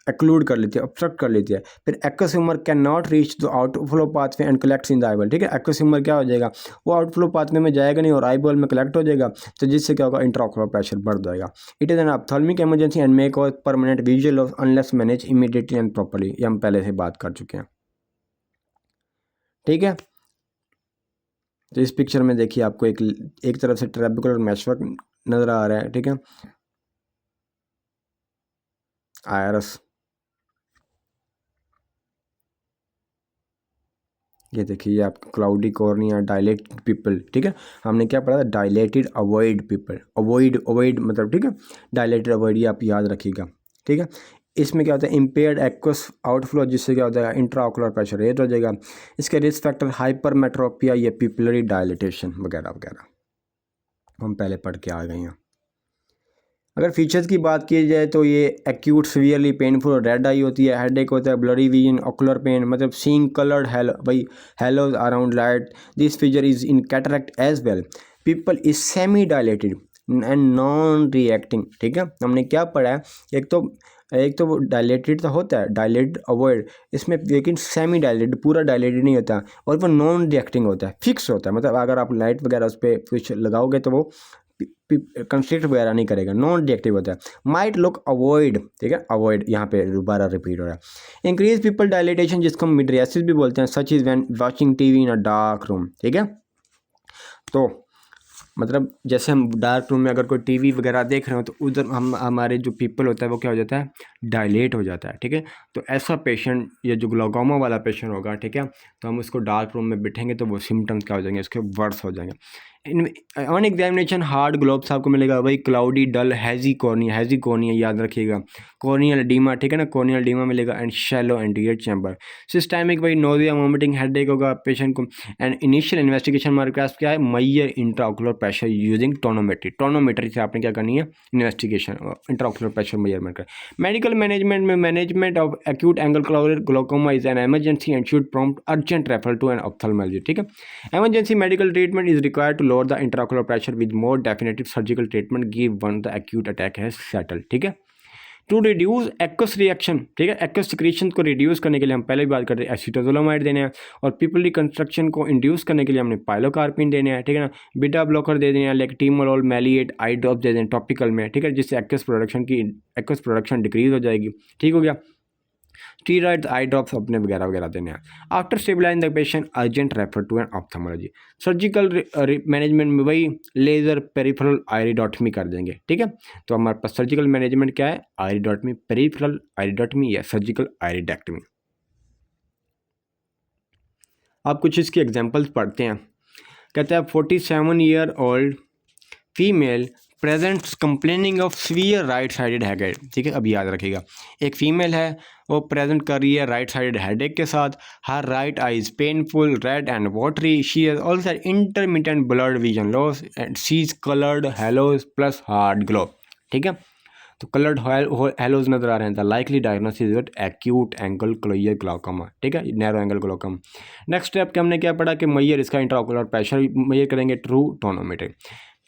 एक्लूड कर लेती है, ऑब्स्ट्रक्ट कर लेती है। फिर aqueous humour can not reach the outflow pathway and collects in the eyeball. ठीक है, एक्वस ह्यूमर क्या हो जाएगा, वो आउटफ्लो पाथवे में जाएगा नहीं और आईबॉल में कलेक्ट हो जाएगा, तो जिससे क्या होगा, इंट्राओकुलर प्रेशर बढ़ जाएगा। It is an ophthalmic emergency and may cause permanent visual loss unless manage immediately and properly. ये हम पहले से बात कर चुके हैं। ठीक है, तो इस पिक्चर में देखिए आपको एक तरफ से ट्रेबिकुलर मैशवर्क नज़र आ रहा है। ठीक है, आयरस, ये देखिए, ये आपका क्लाउडी कॉर्निया, डायलेटेड पीपल। ठीक है, हमने क्या पढ़ा था, डायलेटेड अवॉइड पीपल, अवॉइड मतलब, ठीक है, डायलेटेड अवॉइड, ये आप याद रखिएगा। ठीक है, इसमें क्या होता है, इम्पेयर्ड एक्वस आउटफ्लो, जिससे क्या होता है, इंट्राऑकुलर प्रेशर रेज हो जाएगा। इसके रिस्क फैक्टर हाइपरमेट्रोपिया, ये पिपलरी डायलिटेशन वगैरह वगैरह हम पहले पढ़ के आ गए हैं। अगर फीचर्स की बात की जाए तो ये एक्यूट सीवियरली पेनफुल और रेड आई होती है, हेडेक होता है, ब्लरी विजन, ऑकुलर पेन, मतलब seeing coloured haloes around light. This feature is in cataract as well. Pupil is semi dilated and non reacting. ठीक है, हमने क्या पढ़ा है, एक तो एक तो वो डायलेटेड तो होता है, डायलेटेड अवॉइड, इसमें लेकिन सेमी डायलेटेड, पूरा डायलेटेड नहीं होता, और वो नॉन रिएक्टिंग होता है, फिक्स होता है, मतलब अगर आप लाइट वगैरह उस पर कुछ लगाओगे तो वो कंस्ट्रिक्ट वगैरह नहीं करेगा, नॉन रिएक्टिव होता है। माइट लुक अवॉइड, ठीक है, अवॉइड यहाँ पे दोबारा रिपीट हो रहा है। इंक्रीज पीपल डायलेटेशन, जिसको हम मिडरियासिस भी बोलते हैं, such is when watching TV in a dark room, ठीक है। तो मतलब जैसे हम डार्क रूम में अगर कोई टीवी वगैरह देख रहे हो तो उधर हम हमारे जो पीपल होता है वो क्या हो जाता है, डायलेट हो जाता है, ठीक है। तो ऐसा पेशेंट, ये जो ग्लोकोमा वाला पेशेंट होगा, ठीक है, तो हम उसको डार्क रूम में बिठेंगे तो वो सिम्टम्स क्या हो जाएंगे, उसके वर्स हो जाएंगे। ऑन एग्जामिनेशन हार्ड ग्लोब्स आपको मिलेगा भाई, क्लाउडी डल हैजी कॉर्निया याद रखिएगा, कॉर्नियल एडीमा, ठीक है ना, कॉर्नियल एडीमा मिलेगा, and shallow anterior chamber. Systemic भाई नोजिया वोमिटिंग हेडेक होगा पेशेंट को। एंड इनिशियल इन्वेस्टिगेशन हमारे पास क्या है, measure intraocular pressure using tonometry से आपने क्या करनी है, इन्वेस्टिगेशन इंट्राओकुलर प्रेशर मेजरमेंट का। मेडिकल मैनेजमेंट में management of acute angle glaucoma is an emergency and should prompt urgent referral to an ophthalmology, ठीक है। Emergency medical treatment is required to lower the intraocular pressure with more definitive surgical treatment give one the acute attack has settle, ठीक है। To reduce aqueous reaction, ठीक है, aqueous secretion को reduce करने के लिए हम पहले भी बात करते हैं एसिटोजोलामाइड देने हैं, और पीपल रिकंस्ट्रक्शन को इंड्यूस करने के लिए हमने पाइलोकार्पिन देने हैं, ठीक है ना, बीटा ब्लॉकर दे देने हैं, लाइक टीमोलोल मैलिएट आई ड्रॉप दे दें टॉपिकल में, ठीक है, जिससे एक्वस प्रोडक्शन डिक्रीज हो जाएगी, ठीक हो गया। स्टीरॉइड आई ड्रॉप्स अपने वगैरह वगैरह देने हैं। After stabilising the patient urgent refer to an ophthalmology. Surgical management में वही लेजर पेरिफेरल आयरिडोटमी कर देंगे, ठीक है। तो हमारे पास सर्जिकल मैनेजमेंट क्या है, आयरिडोटमी, पेरिफेरल आयरिडोटमी या सर्जिकल आयरिडेक्टमी। आप कुछ इसकी एग्जांपल्स पढ़ते हैं। कहता है 47 year old female presents complaining of severe right sided headache, ठीक है, अब याद रखिएगा, एक फीमेल है वो प्रेजेंट कर रही है राइट साइडेड हेडेक के साथ। Her right eye is painful red and watery, she has also intermittent blurred vision loss and she is coloured halos plus hard glow, ठीक है। तो कलर्ड हेलोज नजर आ रहे हैं। The likely diagnosis is acute angle closure glaucoma, ठीक है, narrow angle glaucoma. Next step के हमने क्या पढ़ा कि मैयर इसका इंट्राओकुलर प्रेशर मैयर करेंगे थ्रू टोनोमीटर।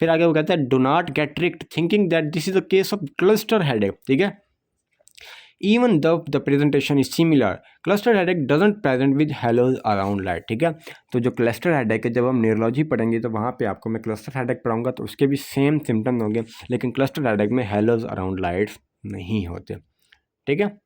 फिर आगे वो कहता है do not get tricked thinking that this is the case of cluster headache, ठीक है। Even the presentation is similar, cluster headache doesn't present with haloes around light, ठीक है। तो जो क्लस्टर हेडेक है, जब हम न्यूरोलॉजी पढ़ेंगे तो वहाँ पे आपको मैं क्लस्टर हेडेक पढ़ाऊंगा तो उसके भी सेम सिम्टम्स होंगे, लेकिन क्लस्टर हेडेक में हेलोज अराउंड लाइट्स नहीं होते, ठीक है।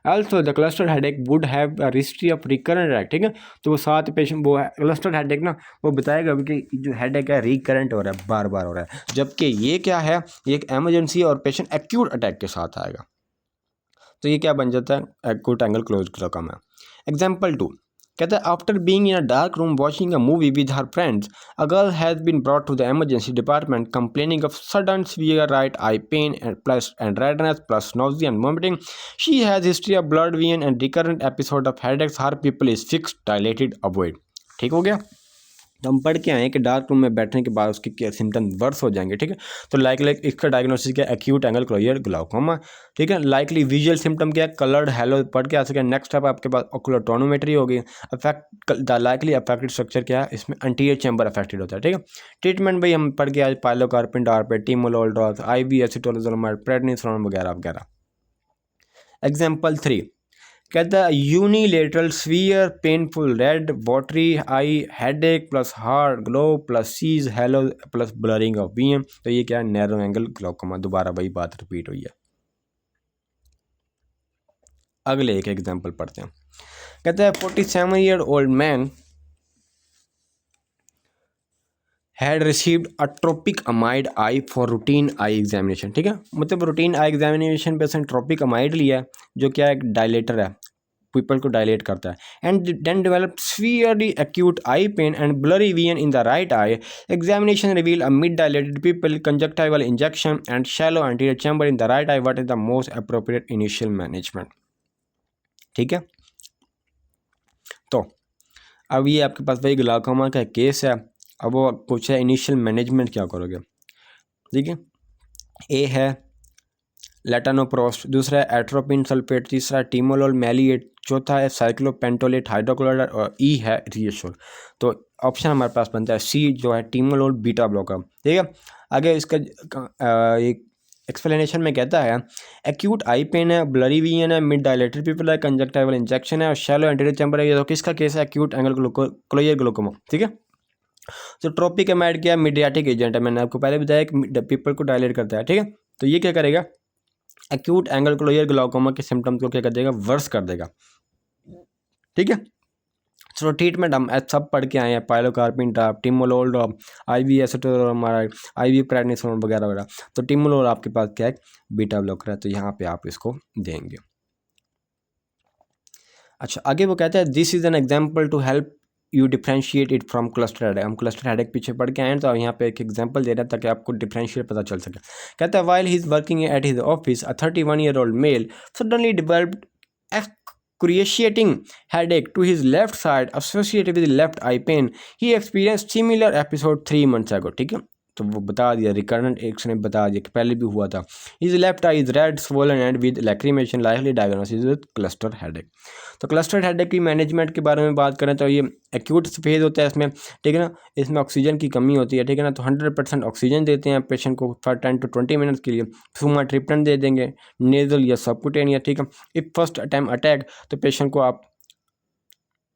Also the cluster headache would have a history of recurrent headache, ठीक है। तो वो साथ पेशेंट वो क्लस्टर हेडेक ना वो बताएगा कि जो हेडेक है रिकरेंट हो रहा है, बार बार हो रहा है, जबकि ये क्या है, ये एक एमरजेंसी और पेशेंट एक्यूट अटैक के साथ आएगा। तो ये क्या बन जाता है, acute angle close glaucoma. Example 2 कहता है after being in a dark room watching a movie with her friends, a girl has been brought to the emergency department complaining of sudden severe right eye pain and redness plus nausea and vomiting. She has history of blurred vision and recurrent episode of headaches, her pupil is fixed dilated ovoid, ठीक हो गया। तो हम पढ़ के आए कि dark room में बैठने के बाद उसके क्या सिम्टम वर्स हो जाएंगे, ठीक है। तो लाइकली इसका डायग्नोसिस क्या है, एक्यूट एंगल क्लोयर ग्लाउकोमा, ठीक है। लाइकली विजुअल सिम्टम क्या है, कलर्ड हेलो पढ़ के आ सके। नेक्स्ट स्टेप आपके पास ओकुलर टोनोमेट्री होगी। Affect the likely affected structure क्या है, इसमें एंटीरियर चैम्बर अफेक्टेड होता है, ठीक है। ट्रीटमेंट भाई हम पढ़ के आज पाइलोकार्पिन, डार्पेट, timolol drops, IV acetazolamide, prednisolone वगैरह वगैरह। एग्जाम्पल 3 कहता है unilateral severe painful red watery eye headache plus hard globe plus sees halo plus blurring of vision. तो ये क्या है, नैरो एंगल ग्लाउकोमा, दोबारा वही बात रिपीट हुई है। अगले एक एग्जांपल पढ़ते हैं। कहता है 47 year old man had received a tropicamide eye for routine eye examination, ठीक है। मतलब रूटीन आई एग्जामिनेशन पे उसने ट्रोपिक अमाइड लिया है जो क्या है, डायलेटर है, पीपल को डायलेट करता है। And then developed severely acute eye pain and blurry vision in the right eye. Examination reveal a mid dilated pupil, conjunctival injection and shallow anterior chamber in the right eye. What is the most appropriate initial management, ठीक है। तो अब ये आपके पास भाई glaucoma का case है। अब वो पूछा है इनिशियल मैनेजमेंट क्या करोगे, ठीक है। ए है लेटानोप्रोस्ट, दूसरा है एट्रोपिन सल्फेट, तीसरा है टीमोलोल मैलिएट, चौथा है साइक्लोपेंटोलेट हाइड्रोक्लोराइड और ई है रिएशोर। तो ऑप्शन हमारे पास बनता है सी जो है टीमोलोल बीटा ब्लॉकर, ठीक है। आगे इसका एक एक्सप्लेनेशन में कहता है एक्यूट आई पेन है, ब्लरी विजन है, मिड डायलेटेड पीपल है, कंजक्टिवल इंजेक्शन है और शैलो एंटीरियर चैम्बर है। ये तो किसका केस है? एक्यूट एंगल क्लोजर ग्लोकोमा, ठीक है। तो ट्रोपिकेमाइड क्या है? मीडियाटिक एजेंट है, मैंने आपको पहले बताया कि पीपल को डायलेट करता है, ठीक है। तो ये क्या करेगा? एक्यूट एंगल क्लोजर ग्लाउकोमा के सिम्टम्स को क्या कर देगा? वर्स कर देगा, ठीक है। तो ट्रीटमेंट हम सब पढ़ के आए हैं, पायलोकार्पिन ड्रॉप, टिमोलोल ड्रॉप, आई एसिटोल, हमारा IV प्रेडनिसोन वगैरह वगैरह। तो टिमोलोल आपके पास क्या है? बीटा ब्लॉकर है, तो यहाँ पे आप इसको देंगे। अच्छा, आगे वो कहता है this is an example to help you differentiate it from cluster headache. हम क्लस्टर हेडेक पीछे पढ़ के आए हैं, तो यहाँ पे एक एग्जांपल दे रहा है ताकि आपको डिफ्रेंशिएट पता चल सके। कहता है while he is working at his office a 31-year-old male suddenly developed excruciating headache to his left side associated with left eye pain. He experienced similar episode 3 months ago, ठीक है। तो वो बता दिया, रिकरेंट एक्स ने बता दिया कि पहले भी हुआ था। His left eye is red, swollen and with lacrimation, likely diagnosis with cluster headache. तो क्लस्टर हेडेक की मैनेजमेंट के बारे में बात करें तो ये एक्यूट फेज होता है इसमें, ठीक है ना। इसमें ऑक्सीजन की कमी होती है, ठीक है ना। तो 100% ऑक्सीजन देते हैं पेशेंट को फॉर 10 to 20 मिनट्स के लिए। सुमाट्रिप्टन दे देंगे नेजल या सबकुटेनियस, ठीक है। इफ फर्स्ट टाइम अटैक तो पेशेंट को आप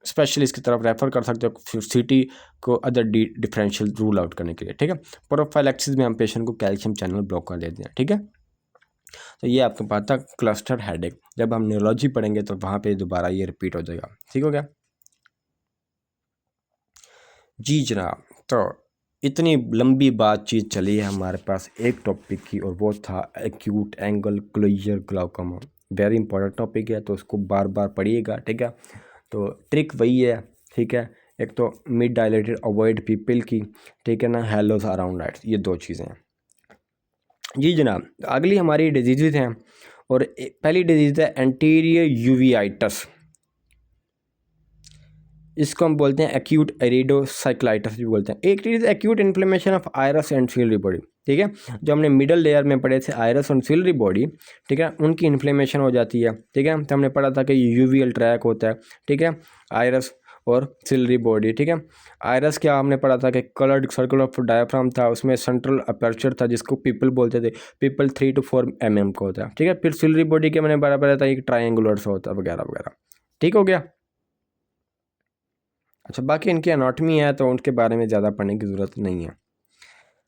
स्पेशलिस्ट की तरफ रेफर कर सकते हो, CT को अदर डिफरेंशियल रूल आउट करने के लिए, ठीक है। प्रोफाइलैक्सिस में हम पेशेंट को कैल्शियम चैनल ब्लॉक कर देते हैं, ठीक है। तो ये आपको पता क्लस्टर हेडेक, जब हम न्यूरोलॉजी पढ़ेंगे तो वहाँ पे दोबारा ये रिपीट हो जाएगा, ठीक हो गया जी जनाब। तो इतनी लंबी बातचीत चली है हमारे पास एक टॉपिक की, और वो था acute angle closure glaucoma. Very important topic है, तो उसको बार बार पढ़िएगा, ठीक है। तो ट्रिक वही है, ठीक है। एक तो मिड डायलेटेड अवॉइड पीपल की, ठीक है ना, हेलोस अराउंड राइट्स, ये 2 चीज़ें हैं जी जनाब। अगली हमारी डिजीज़ हैं, और पहली डिजीज़ है एंटीरियर यूवियाइटिस। इसको हम बोलते हैं एक्यूट एरिडोसाइक्लाइटिस भी बोलते हैं। एक चीज़ acute inflammation of iris and ciliary body, ठीक है। जो हमने मिडल लेयर में पढ़े थे आयरस और सिलरी बॉडी, ठीक है, उनकी इन्फ्लेमेशन हो जाती है, ठीक है। तो हमने पढ़ा था कि यूवियल ट्रैक होता है, ठीक है, आयरस और सिलरी बॉडी, ठीक है। आयरस क्या हमने पढ़ा था कि कलर्ड सर्कल ऑफ डायफ्राम था, उसमें सेंट्रल अपर्चर था जिसको पीपल बोलते थे। पीपल 3 to 4 mm का होता है, ठीक है। फिर सिलरी बॉडी के मैंने पढ़ा था एक ट्रायंगुलर सा होता है वगैरह वगैरह, ठीक हो गया। अच्छा, बाकी इनकी एनाटॉमी है तो उनके बारे में ज़्यादा पढ़ने की ज़रूरत नहीं है।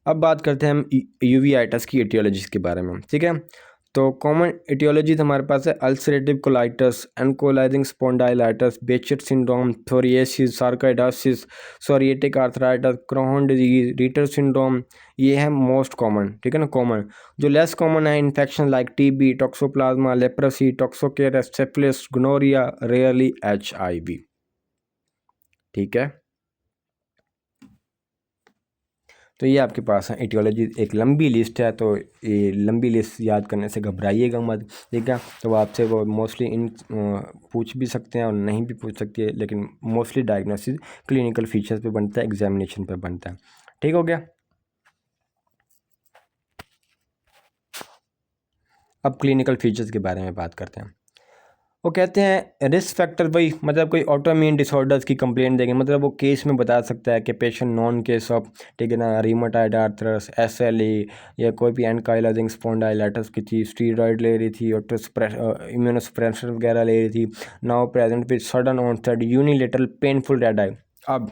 अब बात करते हैं हम यूवियाइटिस की एटियोलॉजीज के बारे में, ठीक है। तो कॉमन एटियोलॉजीज हमारे पास है ulcerative colitis, ankylosing spondylitis, Behcet syndrome, psoriasis, sarcoidosis, psoriatic arthritis, Crohn disease, Reiter syndrome. ये है मोस्ट कॉमन, ठीक है ना, कॉमन। जो लेस कॉमन है infection like TB, toxoplasma, leprosy, toxocara, syphilis, gonorrhoea, rarely HIV, ठीक है। तो ये आपके पास है एटियोलॉजी, एक लंबी लिस्ट है, तो ये लंबी लिस्ट याद करने से घबराइएगा मत, ठीक है। तो आपसे वो मोस्टली पूछ भी सकते हैं और नहीं भी पूछ सकती है, लेकिन मोस्टली डायग्नोसिस क्लिनिकल फीचर्स पे बनता है, एग्जामिनेशन पे बनता है, ठीक हो गया। अब क्लिनिकल फीचर्स के बारे में बात करते हैं। वो कहते हैं रिस्क फैक्टर, भाई मतलब कोई ऑटोइम्यून डिसऑर्डर्स की कंप्लेंट देंगे, मतलब वो केस में बता सकता है कि पेशेंट नॉन केस ऑफ, ठीक है ना, रीमाटाइड आर्थराइटिस, SLE, या कोई भी एनकाइलोजिंग स्पॉन्डाइलाइटिस की थी, स्टीरॉयड ले रही थी और इम्यूनोसप्रेशन वगैरह ले रही थी, now present with sudden onset unilateral painful red eye. अब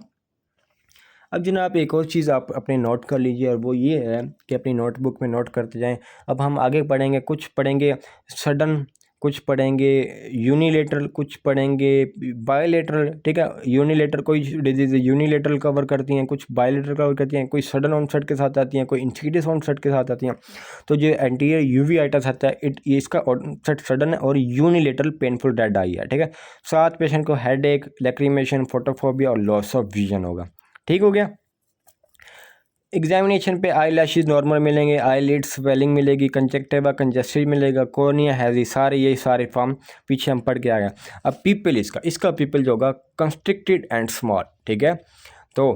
जनाब एक और चीज़ आप अपने नोट कर लीजिए, और वो ये है कि अपनी नोटबुक में नोट करते जाएं। अब हम आगे पढ़ेंगे, कुछ पढ़ेंगे सडन, कुछ पढ़ेंगे यूनिलेटरल, कुछ पढ़ेंगे बायोलेटरल, ठीक है। यूनिलेटरल कोई डिजीज यूनिलेटरल कवर करती हैं, कुछ बायोलेटरल कवर करती हैं, कोई सडन ऑनसेट के साथ आती हैं, कोई इंसिडियस ऑनसेट के साथ आती हैं। तो जो एंटीरियर यूवियाइटिस आता है ये इसका ऑनसेट सडन है और यूनिलेटरल पेनफुल रेड आई है, ठीक है। साथ पेशेंट को हेडेक, लैक्रिमेशन, फोटोफोबिया और लॉस ऑफ विजन होगा, ठीक हो गया। एग्जामिनेशन पे आई लैशेज नॉर्मल मिलेंगे, आई लिड स्वेलिंग मिलेगी, कंजक्टिवा कंजेस्टेड मिलेगा, कोर्निया हैजी, सारे यही सारे फॉर्म पीछे हम पढ़ के आ गए। अब पीपल इसका पीपल जो होगा कंस्ट्रिक्टेड एंड स्मॉल, ठीक है। तो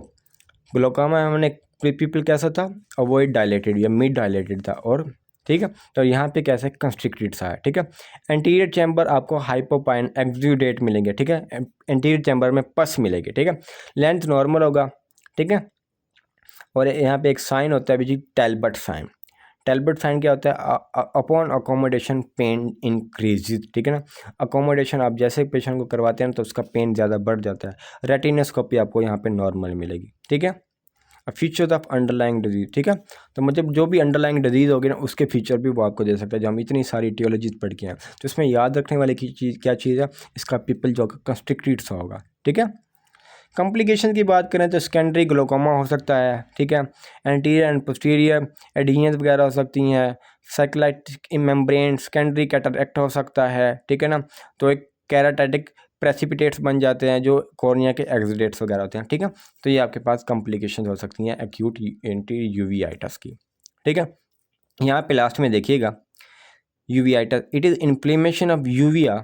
ग्लोकोमा हमने पीपल कैसा था, अवॉइड डायलेटेड या मिड डायलेटेड था, और ठीक है। तो यहाँ पे कैसे कंस्ट्रिक्टेड सा है, ठीक है। एंटीरियर चैम्बर आपको हाइपोपाइन एक्सुडेट मिलेंगे, ठीक है। एंटीरियर चैम्बर में पस मिलेगी, ठीक है। लेंथ नॉर्मल होगा, ठीक है। और यहाँ पे एक साइन होता है जी टैल्बर्ट साइन, टैलबर्ट साइन क्या होता है, अपॉन अकोमोडेशन पेन इंक्रीज, ठीक है ना। अकोमोडेशन आप जैसे पेशेंट को करवाते हैं तो उसका पेन ज़्यादा बढ़ जाता है। रेटिनोस्कोपी आपको यहाँ पे नॉर्मल मिलेगी, ठीक है। फीचर्स ऑफ अंडरलाइंग डिजीज, ठीक है। तो मतलब जो भी अंडरलाइंग डिजीज होगी ना उसके फीचर भी वो आपको दे सकता है, जो हम इतनी सारी टियोलॉजीज पढ़ के हैं। तो इसमें याद रखने वाली की चीज़ क्या चीज़ है, इसका पीपल जो कंस्ट्रिक्टेड सा होगा, ठीक है। कॉम्प्लिकेशन की बात करें तो सेकेंडरी ग्लोकोमा हो सकता है, ठीक है। एंटीरियर एंड पोस्टीरियर एडिशंस वगैरह हो सकती हैं। साइक्लाइटिक मेम्ब्रेन सेकेंडरी कैटरेक्ट हो सकता है, ठीक है ना। तो एक कैराटाइटिक प्रेसिपिटेट्स बन जाते हैं जो कॉर्निया के एक्सिडेट्स वगैरह होते हैं, ठीक है। तो ये आपके पास कॉम्प्लिकेशन हो सकती हैं एक्यूट एंटी यूवीआइटिस की, ठीक है। यहाँ पे लास्ट में देखिएगा uveitis, it is inflammation of uvea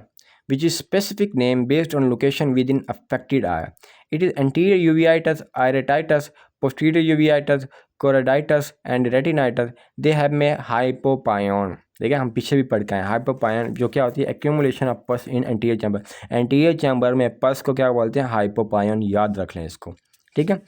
which is specific name based on location within affected eye. It is anterior uveitis, iriditis, posterior uveitis, choroiditis and retinitis. They have में hypopyon, देखिए हम पीछे भी पढ़ के आए। हाइपोपायन जो क्या होती है, एक्यूमुलेशन ऑफ पस इन एंटीरियर चैम्बर। एंटीरियर चैम्बर में पस को क्या बोलते हैं, हाइपोपायन, याद रख लें इसको, ठीक है।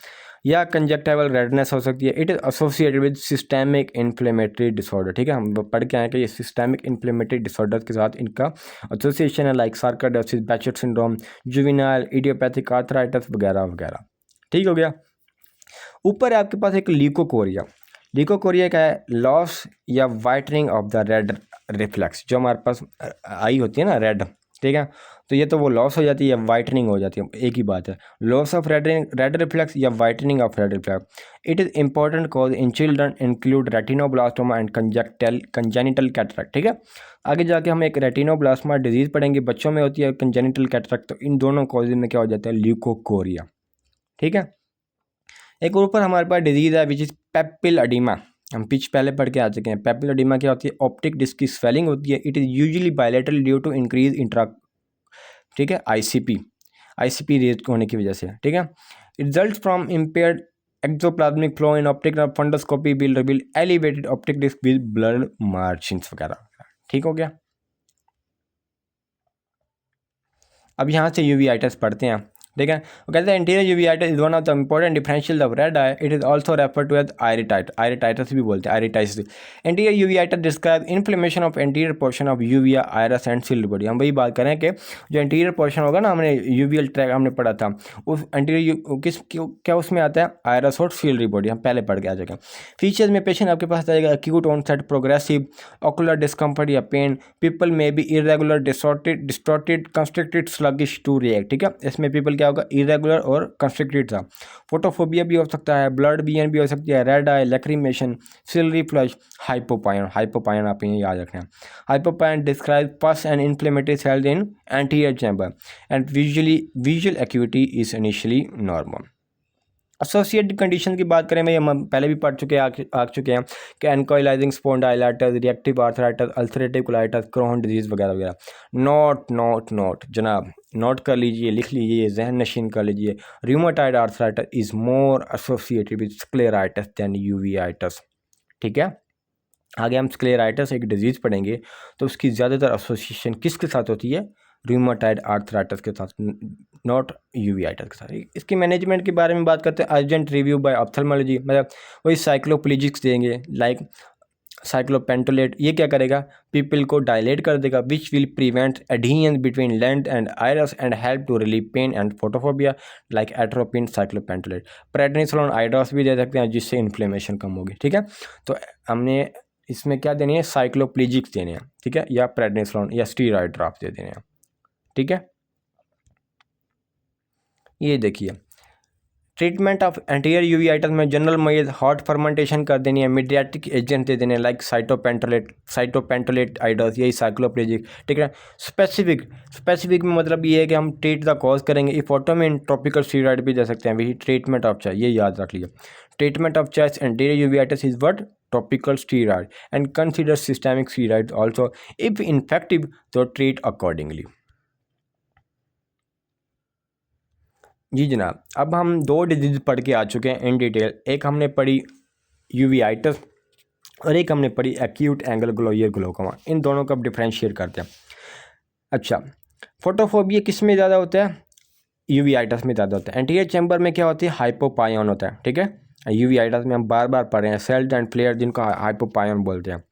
या कंजक्टिवल रेडनेस हो सकती है। It is associated with systemic inflammatory disorder, ठीक है। हम पढ़ के आए कि ये सिस्टेमिक इन्फ्लेमेटरी डिसऑर्डर के साथ इनका एसोसिएशन है, like sarcoidosis, Behcet syndrome, juvenile idiopathic arthritis वगैरह वगैरह, ठीक हो गया। ऊपर है आपके पास एक ल्यूकोकोरिया। ल्यूकोकोरिया क्या है, लॉस या whitening of the red reflex. जो हमारे पास आई होती है ना रेड, ठीक है। तो ये तो वो लॉस हो जाती है या वाइटनिंग हो जाती है, एक ही बात है। लॉस ऑफ रेड रिफ्लेक्स या whitening of red reflex. It is important cause in children include retinoblastoma and congenital cataract, ठीक है। आगे जाके हम एक रेटिनोब्लास्टोमा डिजीज़ पढ़ेंगे, बच्चों में होती है कंजेनिटल कैटरेक्ट। तो इन दोनों कॉजेज में क्या हो जाता है, ल्यूकोकोरिया, ठीक है। एक और ऊपर हमारे पास डिजीज़ है विच इज़ पेपिल एडिमा। हम पहले पढ़ के आ चुके हैं। पेपिल एडिमा क्या होती है, ऑप्टिक डिस्क की स्वेलिंग होती है। It is usually bilateral due to increase intra, ठीक है, आईसीपी रेज होने की वजह से, ठीक है। Result from impaired axoplasmic flow in optic fundoscopy will reveal elevated optic disc with blurred margins वगैरह, ठीक हो गया। अब यहाँ से यूवीआइटिस पढ़ते हैं, ठीक है। वो कहते हैं anterior uveitis is one of the important differential of red eye. It is also refer to as iritis भी बोलते हैं, iritis. Anterior uveitis describe inflammation of anterior portion of uvea, iris and ciliary body. हम वही बात करें कि जो anterior portion होगा ना, हमने यूवियल ट्रैक हमने पढ़ा था, उस एंटीरियर क्या उसमें आता है, आयरस और सिल्ड बॉडी, हम पहले पढ़ के आ जाएगा। फीचर्स में पेशेंट आपके पास आएगा acute onset, progressive, ocular discomfort या pain, pupil may be irregular, distorted, constricted, sluggish to react, ठीक है। इसमें पीपल क्या होगा, इरेगुलर और कंस्ट्रिक्टेड था। फोटोफोबिया भी हो सकता है, ब्लड विजन भी हो सकती है, red eye, lacrimation, ciliary flush, hypopyon आप ये याद रखना है। Hypopyon describe pus and inflammatory cells in anterior chamber and visual acuity is initially normal. Associated condition की बात करें, हम पहले भी पढ़ चुके आ चुके हैं कि ankylosing spondylitis, reactive arthritis, ulcerative colitis, Crohn disease वगैरह वगैरह। नोट जनाब, नोट कर लीजिए, लिख लीजिए, जहन नशीन कर लीजिए। Rheumatoid arthritis is more associated with scleritis than uveitis, ठीक है। आगे हम स्क्लेराइटिस एक डिजीज़ पढ़ेंगे तो उसकी ज़्यादातर एसोसिएशन किसके साथ होती है, रूमेटॉइड आर्थराइटिस के साथ, नॉट यूवीआइटिस के साथ। इसकी मैनेजमेंट के बारे में बात करते हैं, अर्जेंट रिव्यू बाय ऑप्थेल्मोलॉजी, मतलब वही साइक्लोप्लीजिक्स देंगे, लाइक साइक्लोपेंटोलेट। ये क्या करेगा, पीपल को डायलेट कर देगा, which will prevent adherence between lens and iris and help to relieve pain and photophobia, like atropine, cyclopentolate. Prednisolone eye drops भी दे सकते हैं जिससे इन्फ्लेमेशन कम होगी, ठीक है। तो हमने इसमें क्या देनी है, साइक्लोप्लीजिक्स देने हैं, ठीक है, या प्रेडनिसोलोन या स्टीरॉयड ड्रॉप्स दे देने हैं, ठीक है। ये देखिए ट्रीटमेंट ऑफ एंटीरियर यूवीआइटिस में जनरल मरीज हॉट फर्मेंटेशन कर देनी है, मीडियाटिक एजेंट दे देने लाइक साइटोपेंटोलेट आइडोस, यही साइक्लोप्लेजिक, ठीक है। स्पेसिफिक में मतलब ये है कि हम ट्रीट द कॉज करेंगे। इफ ऑटोमेन टॉपिकल स्टीरॉइड भी दे सकते हैं, वही ट्रीटमेंट ऑफ चॉइस, ये याद रख लीजिए। Treatment of choice anterior uveitis is what, topical steroid and consider systemic steroid also if infective तो ट्रीट अकॉर्डिंगली। जी जनाब, अब हम दो डिजीज़ पढ़ के आ चुके हैं इन डिटेल। एक हमने पढ़ी यूवीआइटिस और एक हमने पढ़ी एक्यूट एंगल ग्लोयर ग्लोकोमा। इन दोनों का डिफ्रेंशिएट करते हैं। अच्छा, फोटोफोबिया किस में ज़्यादा होता है, यूवीआइटिस में ज़्यादा होता है। एंटीरियर चैम्बर में क्या होती है, हाइपोपायन होता है, ठीक है। यूवीआइटिस में हम बार बार पढ़ रहे हैं, सेल्स एंड फ्लेयर जिनको हाइपोपायन बोलते हैं।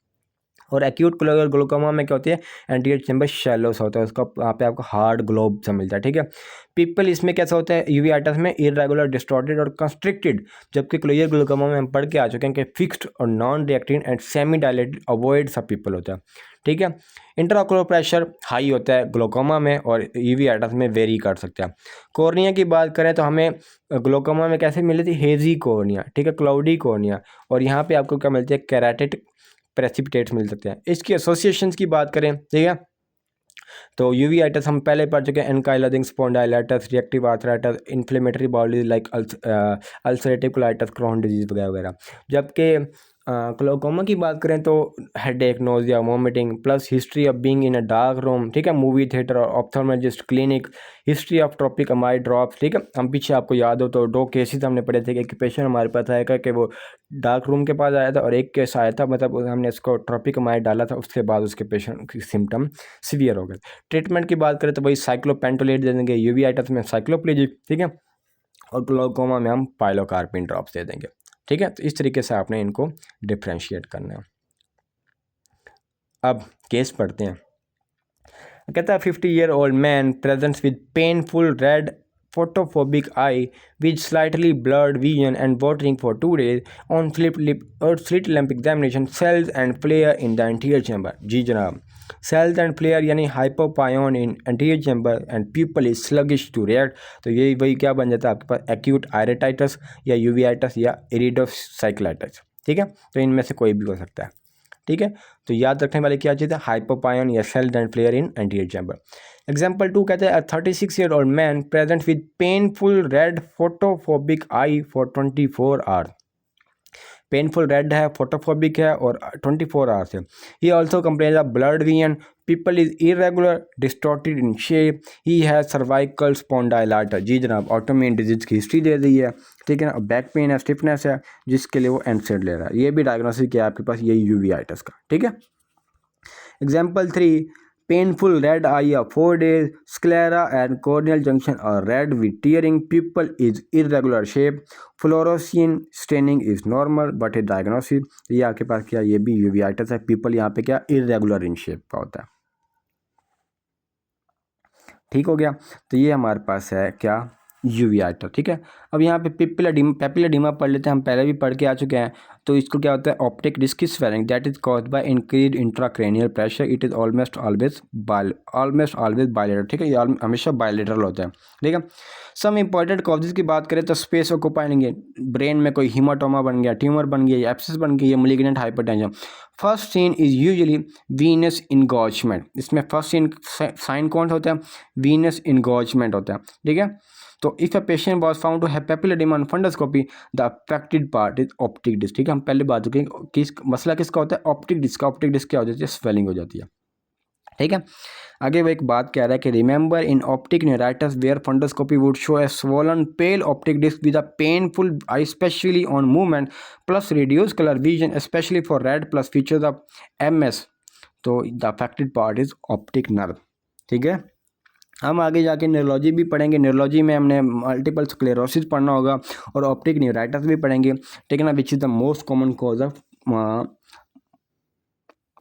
और एक्यूट ग्लूकोमा में क्या होती है, एंटीरियर चैम्बर शैलोस होता है, उसका वहाँ पे आपको हार्ड ग्लोब से मिलता है, ठीक है। पीपल इसमें कैसा होता है, यूवीआइटिस में इरेगुलर, डिस्टॉर्टेड और कंस्ट्रिक्टेड, जबकि क्लियर ग्लूकोमा में हम पढ़ के आ चुके हैं कि फिक्स्ड और non reacting and semi dilated avoid सब पीपल होता है, ठीक है। इंट्राऑकुलर प्रेशर हाई होता है ग्लूकोमा में और यूवीआइटिस में वेरी कर सकते हैं। कॉर्निया की बात करें तो हमें ग्लूकोमा में कैसे मिली थी, हेजी कॉर्निया, ठीक है, क्लाउडी कॉर्निया, और यहाँ पे आपको क्या मिलती है, केराटिक प्रेसिपिटेट्स मिल सकते हैं। इसकी एसोसिएशंस की बात करें, ठीक है, तो यूवीआइटिस हम पहले पढ़ चुके हैं, ankylosing spondylitis, reactive arthritis, inflammatory bowel disease like ulcerative colitis, Crohn disease वगैरह वगैरह। जबकि ग्लूकोमा की बात करें तो headache, nausea, vomiting, plus history of being in a dark room, ठीक है, मूवी थिएटर और ophthalmologist clinic, history of tropicamide drops, ठीक है। हम पीछे आपको याद हो तो 2 केसेस हमने पढ़े थे कि एक पेशेंट हमारे पास आएगा कि वो डार्क रूम के पास आया था, और एक केस आया था मतलब हमने इसको ट्रॉपिक अमाइड डाला था, उसके बाद उसके पेशेंट के सिम्टम सीवियर हो गए। ट्रीटमेंट की बात करें तो वही साइक्लोपेंटोलेट दे देंगे, यूवीआइटिस में साइक्लोप्लेजिक, ठीक है, और ग्लूकोमा में हम पाइलोकार्पिन ड्रॉप्स दे देंगे, ठीक है। तो इस तरीके से आपने इनको डिफ्रेंशिएट करना है। अब केस पढ़ते हैं। कहता है 50-year-old man presents with painful red photophobc eye with slightly blurred vision and watering for 2 days on slit lamp examination, cells and flare in the anterior chamber। जी जनाब, सेल्स एंड फ्लेयर यानी hypopyon in anterior chamber and pupil is sluggish to react. तो यही वही क्या बन जाता है आपके पास, एक्यूट आयरेटाइटिस या यूवीआइटिस या इरिडोसाइक्लाइटिस, ठीक है। तो इनमें से कोई भी हो सकता है, ठीक है। तो याद रखने वाले क्या चीज़ है, हाइपोपायन या cells and flare in anterior chamber. Example 2 कहते हैं 36-year-old man present with painful red photophobic eye for 24 hours. Painful red है, फोटोफोबिक है और 24 आवर्स है। He also complain of blurred vision, pupil is irregular, distorted in shape, he has cervical spondylitis. जी जनाब, autoimmune disease की history दे दी है, ठीक है ना। बैक पेन है, स्टिफनेस है, जिसके लिए वो एनसेड ले रहा है। ये भी डायग्नोसिस किया आपके पास, यही यूवीआइटिस का, ठीक है। Example 3 painful red eye of 4 days, sclera and corneal junction are red with tearing, pupil is irregular shape, fluorescein staining is normal but a diagnosis। ये आपके पास क्या, ये भी यूवीआइटिस है। पीपल यहाँ पे क्या, इरेगुलर इन शेप का होता है, ठीक हो गया। तो ये हमारे पास है क्या, यूवीआइटिस, ठीक है। अब यहाँ पे पेपिलोडीमा पढ़ लेते हैं, हम पहले भी पढ़ के आ चुके हैं। तो इसको क्या होता है, optic disc swelling that is caused by increase intracranial pressure, it is almost always bilateral, ठीक है, ये हमेशा बायलेटरल होता है, ठीक है। सम इंपॉर्टेंट कॉजेज की बात करें तो स्पेस ऑक्यूपाइंग, ब्रेन में कोई हीमाटोमा बन गया, ट्यूमर बन गया, एब्सिस बन गई, malignant hypertension. First sign is usually venous engorgement, इसमें फर्स्ट साइन कौन सा होता है, वीनस इंगॉजमेंट होता है, ठीक है। तो if a patient was found to have papilloedema on fundoscopy the affected part is optic disc, ठीक है। हम पहले बात हो गई किस मसला किसका होता है, ऑप्टिक डिस्क का। ऑप्टिक डिस्क क्या हो जाती है, स्वेलिंग हो जाती है, ठीक है। आगे वो एक बात कह रहा है कि remember in optic neuritis where fundoscopy would show a swollen pale optic disc with a painful eye especially on movement plus reduce colour vision especially for red plus features of MS. तो the affected part is optic nerve, ठीक है। हम आगे जाके neurology भी पढ़ेंगे, neurology में हमने मल्टीपल स्क्लेरोसिस पढ़ना होगा और ऑप्टिक न्यूराइटिस भी पढ़ेंगे, ठीक है ना, विच is the most common cause of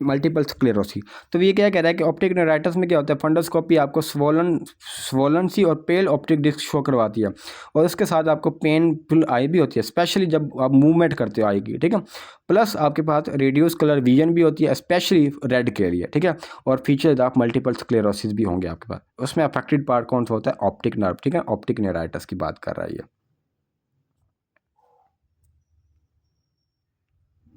multiple sclerosis. तो ये क्या कह रहा है कि ऑप्टिक न्यूराइटिस में क्या होता है, फंडोस्कोपी आपको स्वोलन सी और पेल ऑप्टिक डिस्क शो करवाती है, और उसके साथ आपको पेनफुल आई भी होती है, स्पेशली जब आप मूवमेंट करते हो आई की, ठीक है। प्लस आपके पास रेडियस कलर विजन भी होती है, स्पेशली रेड के लिए, ठीक है। और फीचर्स ऑफ मल्टीपल स्क्लेरोसिस भी होंगे आपके पास। उसमें अफेक्टेड पार्ट कौन सा होता है, ऑप्टिक नर्व, ठीक है, ऑप्टिक न्यूराइटिस की बात कर रहा है ये।